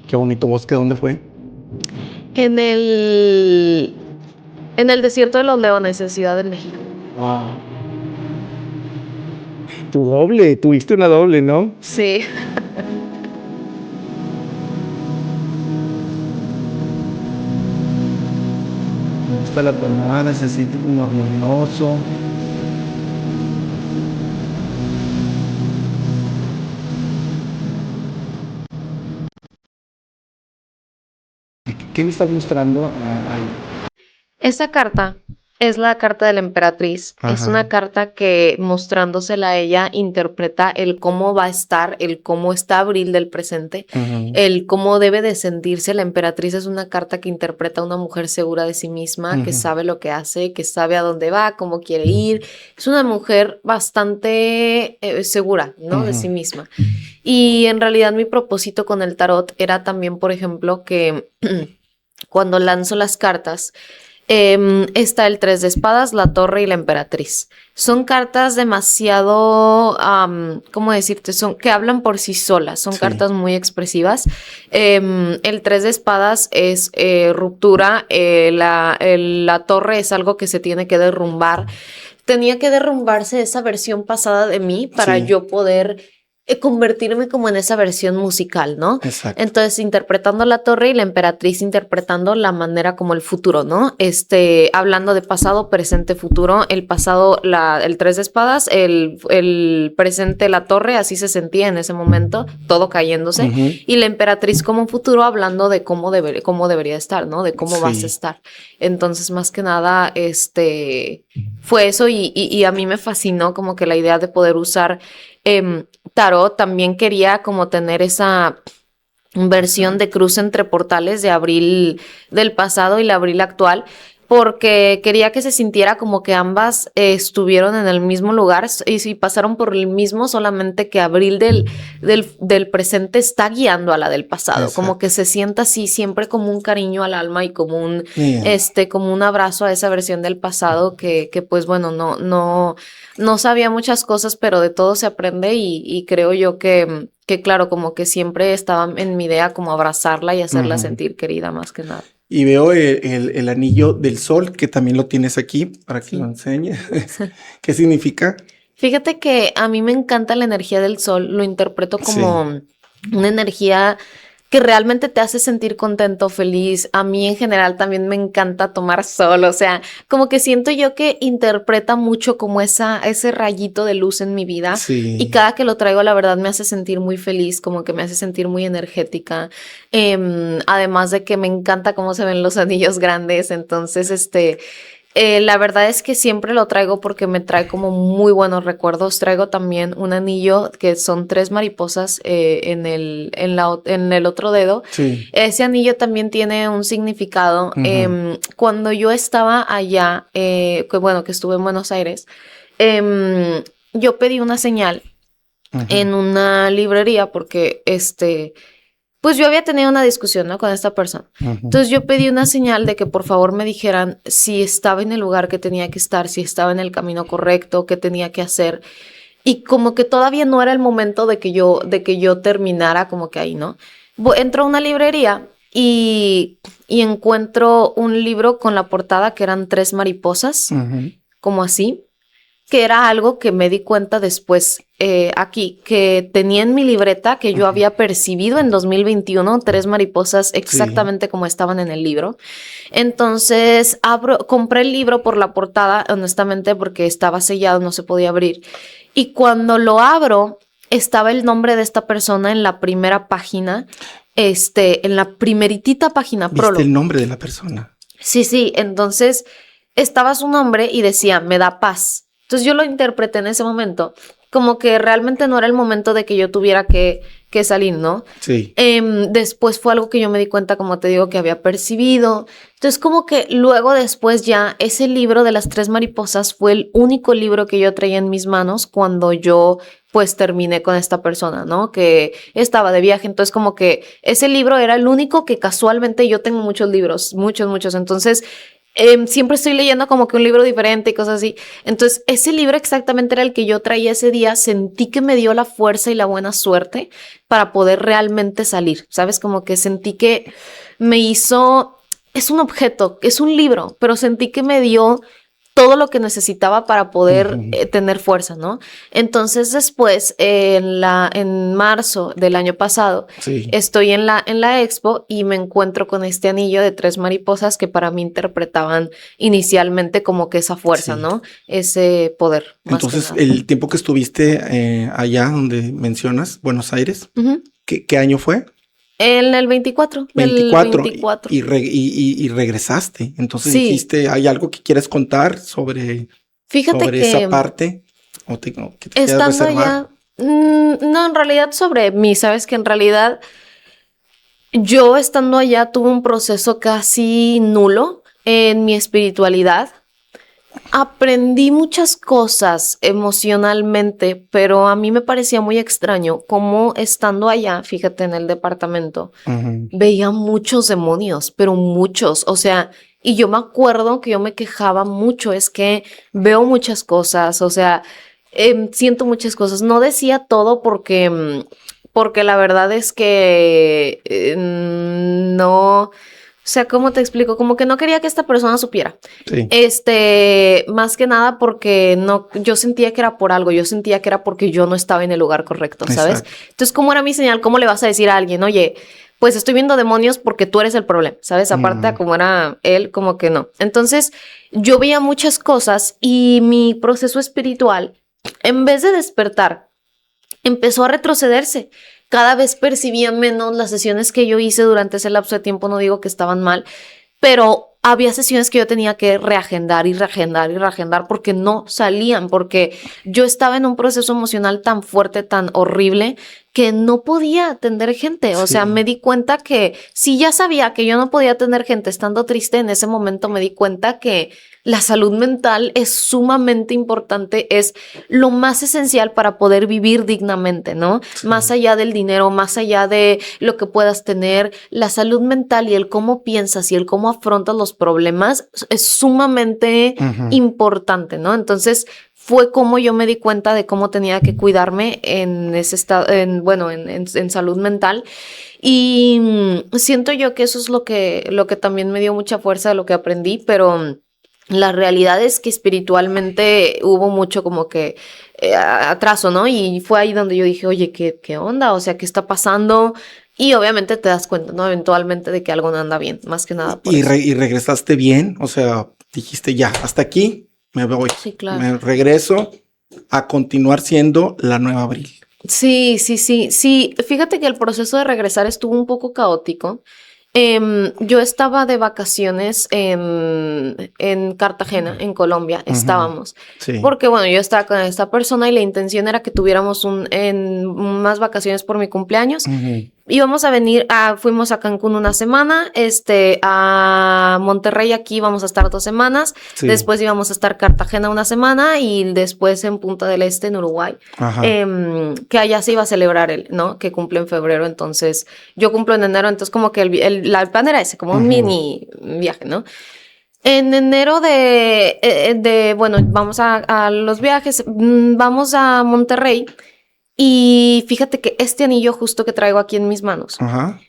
Qué bonito bosque, ¿dónde fue? En el, en el desierto de los leones, en Ciudad de México. Wow. Tu doble, tuviste una doble, ¿no? Sí. Me gusta la tonada, se siente como armonioso. ¿Qué me estás mostrando? Esa carta es la carta de la emperatriz. Es Ajá. una carta que, mostrándosela a ella, interpreta el cómo va a estar, el cómo está Abril del presente, Ujú. el cómo debe de sentirse. La emperatriz es una carta que interpreta a una mujer segura de sí misma, que Ujú. sabe lo que hace, que sabe a dónde va, cómo quiere ir. Es una mujer bastante segura, ¿no? De Ujú. sí misma. Y en realidad mi propósito con el tarot era también, por ejemplo, que cuando lanzo las cartas, está el 3 de espadas, la torre y la emperatriz. Son cartas demasiado, ¿cómo decirte? Son que hablan por sí solas, son Sí. cartas muy expresivas. El 3 de espadas es ruptura, la torre es algo que se tiene que derrumbar. Tenía que derrumbarse esa versión pasada de mí para Sí. yo poder convertirme como en esa versión musical, ¿no? Exacto. Entonces, interpretando la torre y la emperatriz interpretando la manera como el futuro, ¿no? Hablando de pasado, presente, futuro, el pasado, el 3 de espadas, el presente, la torre, así se sentía en ese momento, todo cayéndose, Ujú. y la emperatriz como futuro hablando de cómo debería estar, ¿no? De cómo vas a Sí. estar. Entonces, más que nada, fue eso y a mí me fascinó como que la idea de poder usar tarot. También quería como tener esa versión de cruz entre portales de Abril del pasado y la Abril actual, porque quería que se sintiera como que ambas estuvieron en el mismo lugar y si pasaron por el mismo, solamente que Abril del presente está guiando a la del pasado, como Exacto. que se sienta así siempre como un cariño al alma y como Bien. como un abrazo a esa versión del pasado que pues bueno, no sabía muchas cosas, pero de todo se aprende y creo yo que claro, como que siempre estaba en mi idea como abrazarla y hacerla Ujú. sentir querida más que nada. Y veo el anillo del sol, que también lo tienes aquí, para que Sí. lo enseñes. ¿Qué significa? Fíjate que a mí me encanta la energía del sol, lo interpreto como una energía que realmente te hace sentir contento, feliz. A mí en general también me encanta tomar sol, o sea, como que siento yo que interpreta mucho como ese rayito de luz en mi vida Sí. y cada que lo traigo la verdad me hace sentir muy feliz, como que me hace sentir muy energética. Además de que me encanta cómo se ven los anillos grandes, entonces La verdad es que siempre lo traigo porque me trae como muy buenos recuerdos. Traigo también un anillo que son 3 mariposas en el otro dedo. Sí. Ese anillo también tiene un significado. Cuando yo estaba allá, que estuve en Buenos Aires, yo pedí una señal en una librería porque pues yo había tenido una discusión, ¿no? Con esta persona. Entonces yo pedí una señal de que por favor me dijeran si estaba en el lugar que tenía que estar, si estaba en el camino correcto, qué tenía que hacer. Y como que todavía no era el momento de que yo terminara como que ahí, ¿no? Entro a una librería y encuentro un libro con la portada que eran 3 mariposas, como así, que era algo que me di cuenta después aquí, que tenía en mi libreta que yo había percibido en 2021 3 mariposas exactamente como estaban en el libro. Entonces compré el libro por la portada, honestamente, porque estaba sellado, no se podía abrir. Y cuando lo abro, estaba el nombre de esta persona en la primera página, en la primeritita página, ¿Viste prólogo. el nombre de la persona? Sí, entonces estaba su nombre y decía, me da paz. Entonces yo lo interpreté en ese momento como que realmente no era el momento de que yo tuviera que salir, ¿no? Sí. Después fue algo que yo me di cuenta, como te digo, que había percibido. Entonces como que luego después ya ese libro de las 3 mariposas fue el único libro que yo traía en mis manos cuando yo pues terminé con esta persona, ¿no? Que estaba de viaje. Entonces como que ese libro era el único que casualmente yo tengo muchos libros, muchos. Entonces siempre estoy leyendo como que un libro diferente y cosas así. Entonces, ese libro exactamente era el que yo traía ese día. Sentí que me dio la fuerza y la buena suerte para poder realmente salir, ¿sabes? Como que sentí que me hizo... Es un objeto, es un libro, pero sentí que me dio todo lo que necesitaba para poder tener fuerza, ¿no? Entonces después, en marzo del año pasado, estoy en la expo y me encuentro con este anillo de 3 mariposas que para mí interpretaban inicialmente como que esa fuerza, ¿no? Ese poder. Entonces, el tiempo que estuviste allá donde mencionas, Buenos Aires, ¿qué año fue? En el 24. 24. Y regresaste. Entonces dijiste, ¿hay algo que quieres contar sobre esa parte? ¿O que te quieras reservar? Allá, no, en realidad sobre mí, sabes que en realidad yo estando allá tuve un proceso casi nulo en mi espiritualidad. Aprendí muchas cosas emocionalmente, pero a mí me parecía muy extraño cómo estando allá, fíjate, en el departamento, veía muchos demonios, pero muchos, o sea, y yo me acuerdo que yo me quejaba mucho, es que veo muchas cosas, o sea, siento muchas cosas. No decía todo porque la verdad es que no... O sea, ¿cómo te explico? Como que no quería que esta persona supiera. Más que nada porque yo sentía que era por algo, yo sentía que era porque yo no estaba en el lugar correcto, ¿sabes? Exacto. Entonces, ¿cómo era mi señal? ¿Cómo le vas a decir a alguien, oye, pues estoy viendo demonios porque tú eres el problema, ¿sabes? Aparte a como era él, como que no. Entonces, yo veía muchas cosas y mi proceso espiritual, en vez de despertar, empezó a retrocederse. Cada vez percibía menos las sesiones que yo hice durante ese lapso de tiempo. No digo que estaban mal, pero había sesiones que yo tenía que reagendar porque no salían, porque yo estaba en un proceso emocional tan fuerte, tan horrible, que no podía atender gente. O sea, me di cuenta que si ya sabía que yo no podía atender gente estando triste, en ese momento me di cuenta que la salud mental es sumamente importante, es lo más esencial para poder vivir dignamente, ¿no? Más allá del dinero, más allá de lo que puedas tener, la salud mental y el cómo piensas y el cómo afrontas los problemas es sumamente importante, ¿no? Entonces, fue como yo me di cuenta de cómo tenía que cuidarme en ese estado, en salud mental. Y siento yo que eso es lo que también me dio mucha fuerza de lo que aprendí, pero la realidad es que espiritualmente hubo mucho como que atraso, ¿no? Y fue ahí donde yo dije, oye, ¿qué onda? O sea, ¿qué está pasando? Y obviamente te das cuenta, ¿no? Eventualmente de que algo no anda bien, más que nada por eso. ¿Y regresaste bien? O sea, dijiste ya, hasta aquí me voy. Sí, claro. Me regreso a continuar siendo la nueva Abril. Sí. Fíjate que el proceso de regresar estuvo un poco caótico. Yo estaba de vacaciones en Cartagena, en Colombia, estábamos. Sí. Porque, bueno, yo estaba con esta persona y la intención era que tuviéramos unas vacaciones por mi cumpleaños. Íbamos a venir, fuimos a Cancún una semana, a Monterrey aquí vamos a estar 2 semanas, Sí. después íbamos a estar Cartagena una semana y después en Punta del Este, en Uruguay, Ajá. que allá se iba a celebrar él, ¿no? Que cumple en febrero, entonces yo cumplo en enero, entonces como que el plan era ese, como un mini viaje, ¿no? En enero bueno, vamos a los viajes, vamos a Monterrey. Y fíjate que este anillo justo que traigo aquí en mis manos Ajá.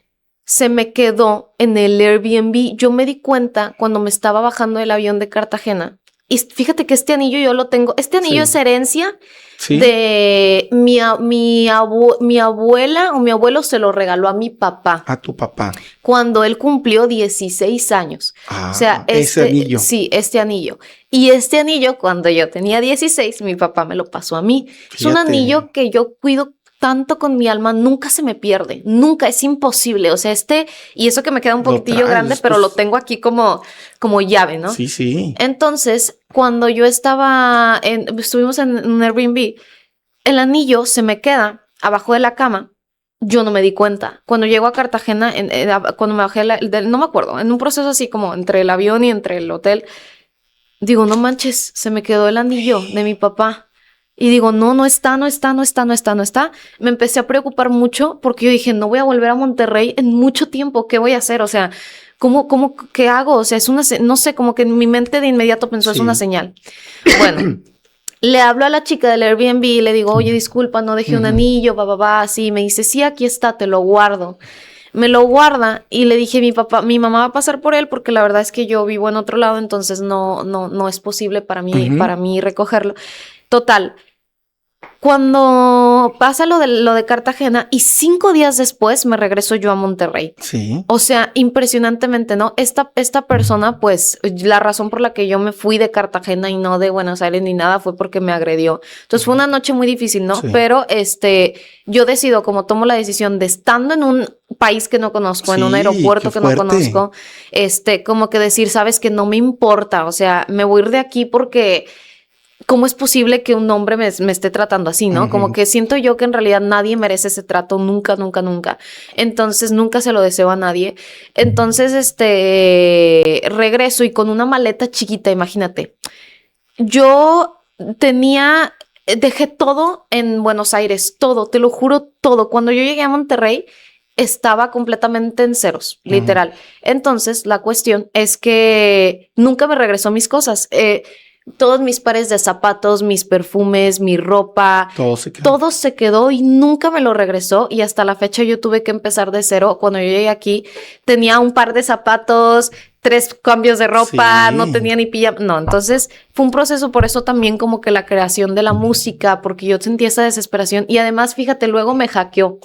se me quedó en el Airbnb. Yo me di cuenta cuando me estaba bajando del avión de Cartagena. Y fíjate que este anillo yo lo tengo. Este anillo Sí. es herencia Sí. de mi abuela o mi abuelo se lo regaló a mi papá A tu papá. cuando él cumplió 16 años. Ah, O sea, ese anillo. Sí, este anillo. Y este anillo, cuando yo tenía 16, mi papá me lo pasó a mí. Es un Fíjate. anillo que yo cuido tanto con mi alma, nunca se me pierde, nunca, es imposible. O sea, y eso que me queda un Lo poquitillo traes, grande, pero pues. lo tengo aquí como llave, ¿no? Sí, sí. Entonces, cuando yo estuvimos en un Airbnb, el anillo se me queda abajo de la cama. Yo no me di cuenta. Cuando llego a Cartagena, cuando me bajé, no me acuerdo, en un proceso así como entre el avión y entre el hotel, digo, no manches, se me quedó el anillo de mi papá. Y digo, no está. Me empecé a preocupar mucho porque yo dije, no voy a volver a Monterrey en mucho tiempo. ¿Qué voy a hacer? O sea, qué hago? O sea, no sé, como que en mi mente de inmediato pensó, es Sí. una señal. Bueno. Le hablo a la chica del Airbnb y le digo, oye, disculpa, no dejé un anillo, así. Me dice, sí, aquí está, te lo guardo. Me lo guarda y le dije, mi mamá va a pasar por él porque la verdad es que yo vivo en otro lado, entonces no es posible para mí recogerlo. Total. Cuando pasa lo de Cartagena y 5 días después me regreso yo a Monterrey. Sí. O sea, impresionantemente, ¿no? Esta persona, pues, la razón por la que yo me fui de Cartagena y no de Buenos Aires ni nada fue porque me agredió. Entonces fue una noche muy difícil, ¿no? Sí. Pero yo decido, como tomo la decisión de estando en un país que no conozco, en un Sí, aeropuerto qué que no fuerte. conozco, como que decir, sabes que no me importa, o sea, me voy a ir de aquí porque ¿cómo es posible que un hombre me esté tratando así, no? Como que siento yo que en realidad nadie merece ese trato, nunca. Entonces, nunca se lo deseo a nadie. Entonces, regreso y con una maleta chiquita, imagínate. Yo dejé todo en Buenos Aires, todo, te lo juro, todo. Cuando yo llegué a Monterrey, estaba completamente en ceros, literal. Entonces, la cuestión es que nunca me regresó mis cosas. Todos mis pares de zapatos, mis perfumes, mi ropa, todo se quedó y nunca me lo regresó. Y hasta la fecha yo tuve que empezar de cero. Cuando yo llegué aquí, tenía un par de zapatos, 3 cambios de ropa, Sí. no tenía ni pijama. No, entonces fue un proceso, por eso también como que la creación de la música, porque yo sentí esa desesperación. Y además, fíjate, luego me hackeó. O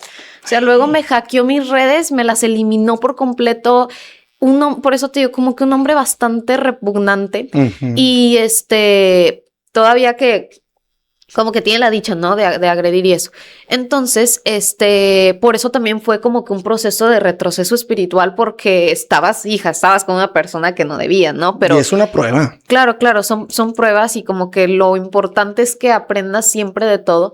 sea, luego me hackeó mis redes, me las eliminó por completo. Por eso te digo, como que un hombre bastante repugnante. Y todavía que como que tiene la dicha, ¿no? De agredir y eso. Entonces, por eso también fue como que un proceso de retroceso espiritual, porque estabas con una persona que no debía, ¿no? Pero y es una prueba. Claro, son pruebas y como que lo importante es que aprendas siempre de todo,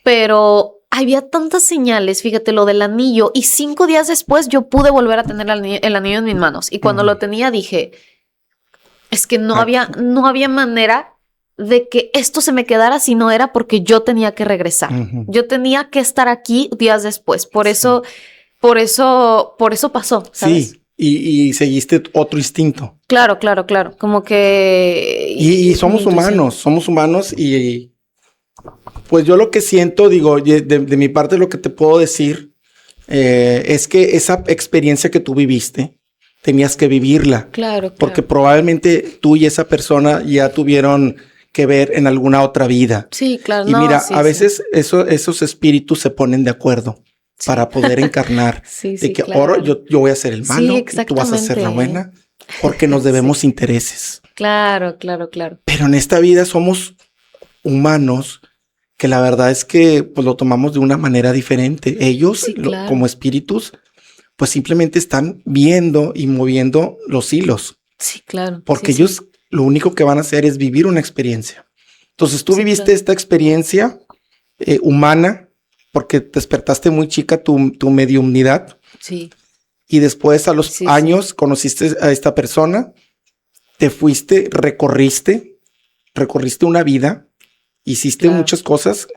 pero había tantas señales, fíjate, lo del anillo, y 5 días después yo pude volver a tener el anillo en mis manos. Y cuando lo tenía dije, es que no había manera de que esto se me quedara si no era porque yo tenía que regresar. Yo tenía que estar aquí días después. Por eso pasó, ¿sabes? Sí, y seguiste otro instinto. Claro. Como que... Y somos humanos y pues yo lo que siento, digo, de mi parte lo que te puedo decir es que esa experiencia que tú viviste, tenías que vivirla. Claro. Porque probablemente tú y esa persona ya tuvieron que ver en alguna otra vida. Sí, claro. Y mira, a veces esos espíritus se ponen de acuerdo para poder encarnar. De que claro. ahora yo voy a ser el malo y tú vas a ser la buena, porque nos debemos intereses. Claro. Pero en esta vida somos humanos que la verdad es que pues lo tomamos de una manera diferente. Ellos, claro. como espíritus, pues simplemente están viendo y moviendo los hilos. Sí, claro. Porque sí, ellos lo único que van a hacer es vivir una experiencia. Entonces tú Sí, viviste claro. esta experiencia humana porque despertaste muy chica tu mediumnidad Sí, y después a los sí, años conociste a esta persona, te fuiste, recorriste una vida, hiciste claro. muchas cosas,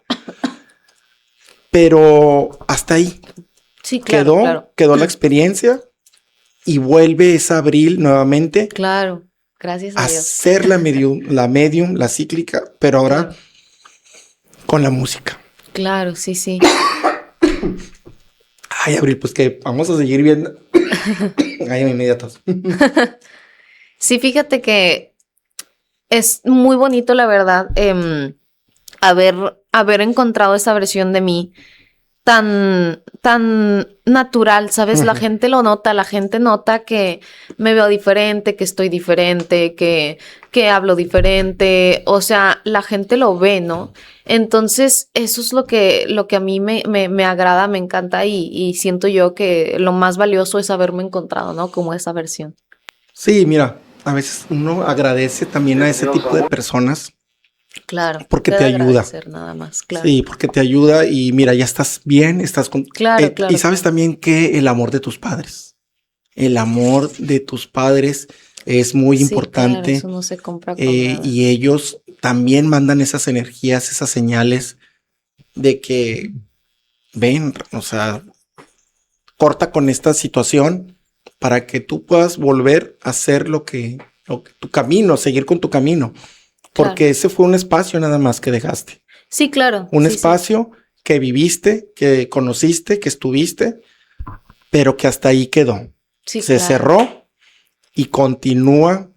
pero hasta ahí Sí, claro, claro. quedó la experiencia y vuelve esa Abril nuevamente Claro. Gracias a a Dios. ser la medium, la cíclica, pero ahora Claro. con la música. Claro, sí, sí. Ay, Abril, pues que vamos a seguir viendo. Ay, inmediatos. Sí, fíjate que es muy bonito, la verdad, haber encontrado esa versión de mí tan natural, ¿sabes? La gente lo nota, la gente nota que me veo diferente, que estoy diferente, que hablo diferente, o sea, la gente lo ve, ¿no? Entonces, eso es lo que a mí me agrada, me encanta y siento yo que lo más valioso es haberme encontrado, ¿no? Como esa versión. Sí, mira, a veces uno agradece también a ese tipo de personas Claro, porque te te de ayuda. agradecer nada más, claro. Sí, porque te ayuda y mira, ya estás bien, estás con... Claro, y claro, sabes claro. también que el amor de tus padres, el amor de tus padres es muy Sí, claro, importante eso no se compra con nada. y ellos también mandan esas energías, esas señales de que ven, o sea, corta con esta situación para que tú puedas volver a hacer tu camino, seguir con tu camino. Porque Claro. ese fue un espacio nada más que dejaste. Sí, claro, Un sí, sí. espacio que viviste, que conociste, que estuviste, pero que hasta ahí quedó. Sí, Se claro, cerró y continúa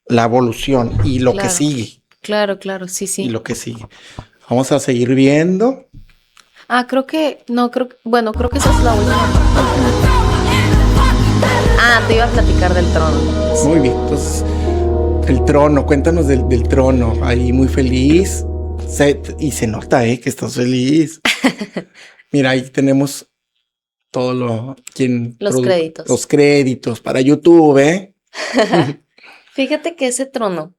la evolución y lo que claro, sigue. claro, claro, sí, Y sí. lo que sigue. Vamos a seguir viendo. Ah, creo que, no, bueno, creo que esa es la última. Ah, te iba a platicar del trono. Sí. Muy bien. Entonces, el trono, cuéntanos del trono. Ahí muy feliz. Y se nota, que estás feliz. Mira, ahí tenemos todo Los créditos. los créditos para YouTube, Fíjate que ese trono,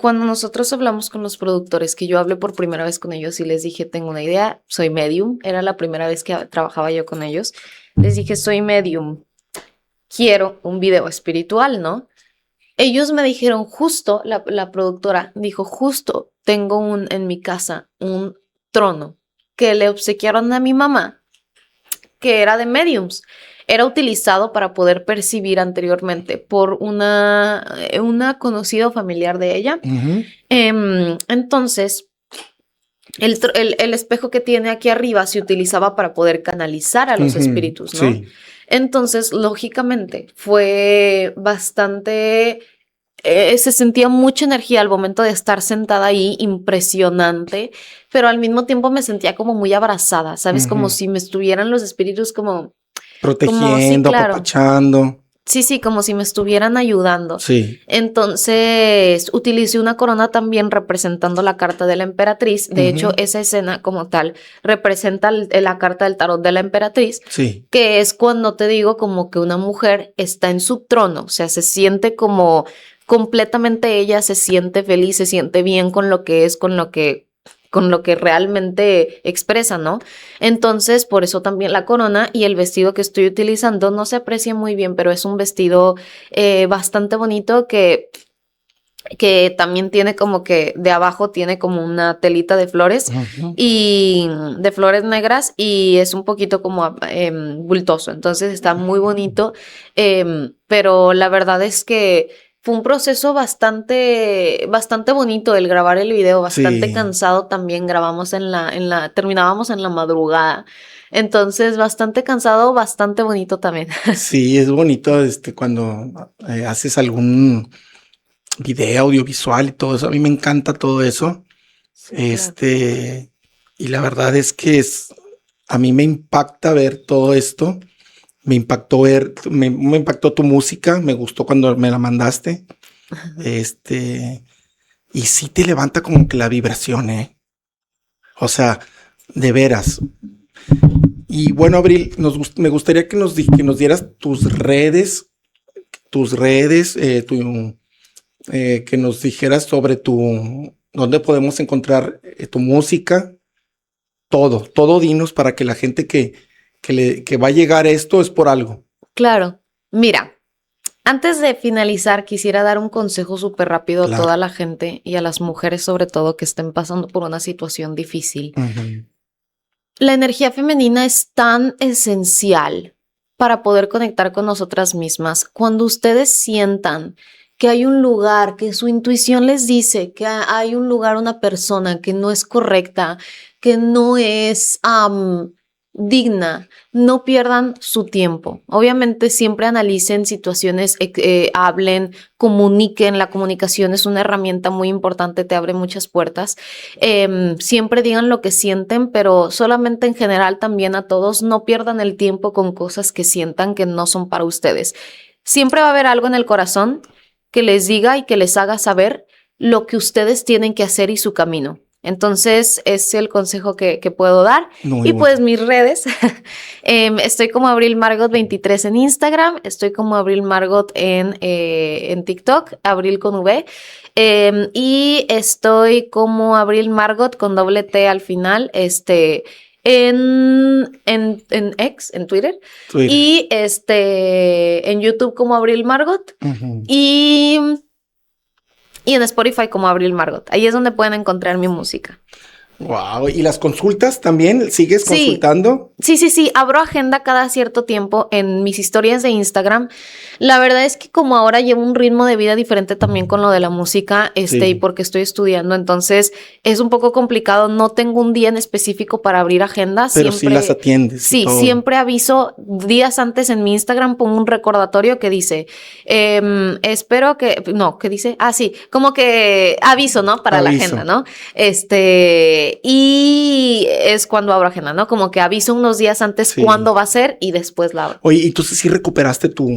cuando nosotros hablamos con los productores, que yo hablé por primera vez con ellos y les dije, tengo una idea, soy medium, era la primera vez que trabajaba yo con ellos, les dije, soy medium, quiero un video espiritual, ¿no? Ellos me dijeron justo, la productora dijo, justo tengo en mi casa un trono que le obsequiaron a mi mamá, que era de mediums. Era utilizado para poder percibir anteriormente por una conocida familiar de ella. Ujú. Entonces, el espejo que tiene aquí arriba se utilizaba para poder canalizar a los Ujú, espíritus, ¿no? sí. Entonces, lógicamente, fue bastante... se sentía mucha energía al momento de estar sentada ahí, impresionante, pero al mismo tiempo me sentía como muy abrazada, ¿sabes? Como Ujú. si me estuvieran los espíritus como, sí, Protegiendo, claro. apapachando. Sí, sí, como si me estuvieran ayudando. Sí. Entonces, utilicé una corona también representando la carta de la emperatriz. De hecho, esa escena como tal representa la carta del tarot de la emperatriz, Sí. que es cuando te digo como que una mujer está en su trono, o sea, se siente como completamente ella, se siente feliz, se siente bien con lo que es, con lo que realmente expresa, ¿no? Entonces, por eso también la corona y el vestido que estoy utilizando no se aprecia muy bien, pero es un vestido bastante bonito que también tiene como que de abajo tiene como una telita de flores Ujú. y de flores negras y es un poquito como bultoso, entonces está muy bonito, pero la verdad es que fue un proceso bastante bonito el grabar el video, bastante Sí. cansado también, grabamos terminábamos en la madrugada, entonces bastante cansado, bastante bonito también. Sí, es bonito cuando haces algún video audiovisual y todo eso. A mí me encanta todo eso. Sí, claro. Y la verdad es que a mí me impacta ver todo esto. Me me impactó tu música, me gustó cuando me la mandaste. Y sí te levanta como que la vibración, O sea, de veras. Y bueno, Abril, me gustaría que nos dieras tus redes, que nos dijeras sobre dónde podemos encontrar tu música, todo dinos para que la gente que va a llegar esto es por algo. Claro, mira, antes de finalizar quisiera dar un consejo súper rápido a toda la gente y a las mujeres sobre todo que estén pasando por una situación difícil. Uh-huh. La energía femenina es tan esencial para poder conectar con nosotras mismas. Cuando ustedes sientan que hay un lugar, que su intuición les dice que hay un lugar, una persona que no es correcta, que no es digna, no pierdan su tiempo. Obviamente siempre analicen situaciones, hablen, comuniquen. La comunicación es una herramienta muy importante, te abre muchas puertas. Siempre digan lo que sienten, pero solamente en general también a todos, no pierdan el tiempo con cosas que sientan que no son para ustedes. Siempre va a haber algo en el corazón que les diga y que les haga saber lo que ustedes tienen que hacer y su camino. Entonces, es el consejo que puedo dar. Muy y bueno. Pues mis redes, estoy como Abril Margot 23 en Instagram, estoy como Abril Margot en TikTok, Abril con V, y estoy como Abril Margot con doble T al final, en X, en Twitter. Y en YouTube como Abril Margot. Uh-huh. Y en Spotify como Abril Margot. Ahí es donde pueden encontrar mi música. Wow. ¿Y las consultas también? ¿Sigues consultando? Sí. Abro agenda cada cierto tiempo en mis historias de Instagram. La verdad es que como ahora llevo un ritmo de vida diferente también con lo de la música, y porque estoy estudiando, entonces es un poco complicado. No tengo un día en específico para abrir agenda. Pero siempre, sí las atiendes. Sí, siempre aviso días antes en mi Instagram, pongo un recordatorio que dice, espero que, no, ¿qué dice? Sí, como que aviso, ¿no? Para la agenda, ¿no? Y es cuando abro agenda, ¿no? Como que aviso unos días antes cuándo va a ser y después la abro. Oye, ¿y tú sí recuperaste tu...?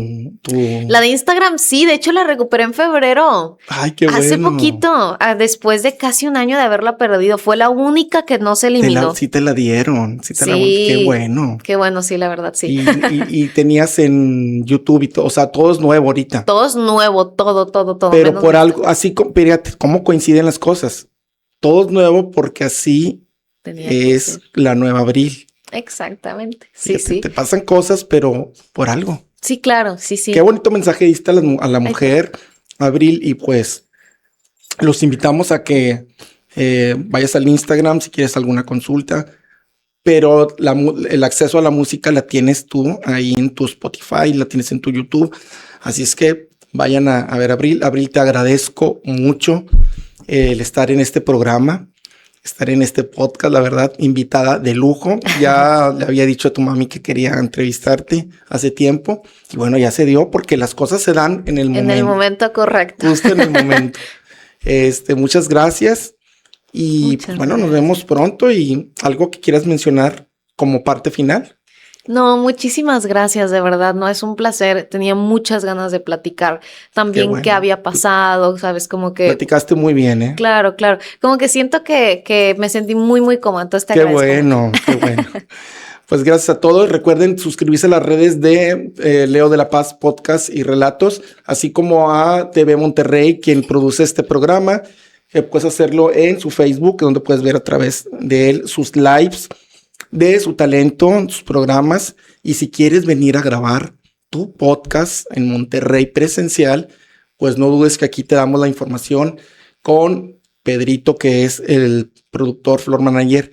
La de Instagram, sí. De hecho, la recuperé en febrero. Ay, qué bueno. Hace poquito, después de casi un año de haberla perdido. Fue la única que no se eliminó. Sí te la dieron. Qué bueno. Qué bueno, sí, la verdad, sí. Y tenías en YouTube y todo, o sea, todo es nuevo ahorita. Todo es nuevo, todo. Pero por algo, así, fíjate, ¿cómo coinciden las cosas? Todo es nuevo porque así es la nueva Abril. Exactamente. Sí. Te pasan cosas, pero por algo. Sí, claro, sí. Qué bonito mensaje diste a la mujer, Abril, y pues los invitamos a que vayas al Instagram si quieres alguna consulta, pero el acceso a la música la tienes tú ahí en tu Spotify, la tienes en tu YouTube, así es que vayan a ver a Abril. Abril, te agradezco mucho el estar en este programa, estar en este podcast, la verdad, invitada de lujo. Ya le había dicho a tu mami que quería entrevistarte hace tiempo y bueno, ya se dio porque las cosas se dan en el momento. En el momento correcto. Justo en el momento. Muchas gracias y bueno, nos vemos pronto. Y algo que quieras mencionar como parte final. No, muchísimas gracias, de verdad, no, es un placer, tenía muchas ganas de platicar también qué había pasado, ¿sabes? Como que... Platicaste muy bien, ¿eh? Claro, como que siento que me sentí muy cómoda, entonces te agradezco. Qué bueno. Pues gracias a todos, recuerden suscribirse a las redes de Leo de la Paz Podcast y Relatos, así como a TV Monterrey, quien produce este programa, puedes hacerlo en su Facebook, donde puedes ver a través de él sus lives, de su talento, sus programas, y si quieres venir a grabar tu podcast en Monterrey presencial, pues no dudes que aquí te damos la información con Pedrito, que es el productor, floor manager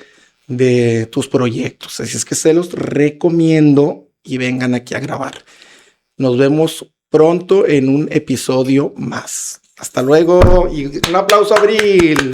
de tus proyectos. Así es que se los recomiendo y vengan aquí a grabar. Nos vemos pronto en un episodio más. Hasta luego y un aplauso, Abril.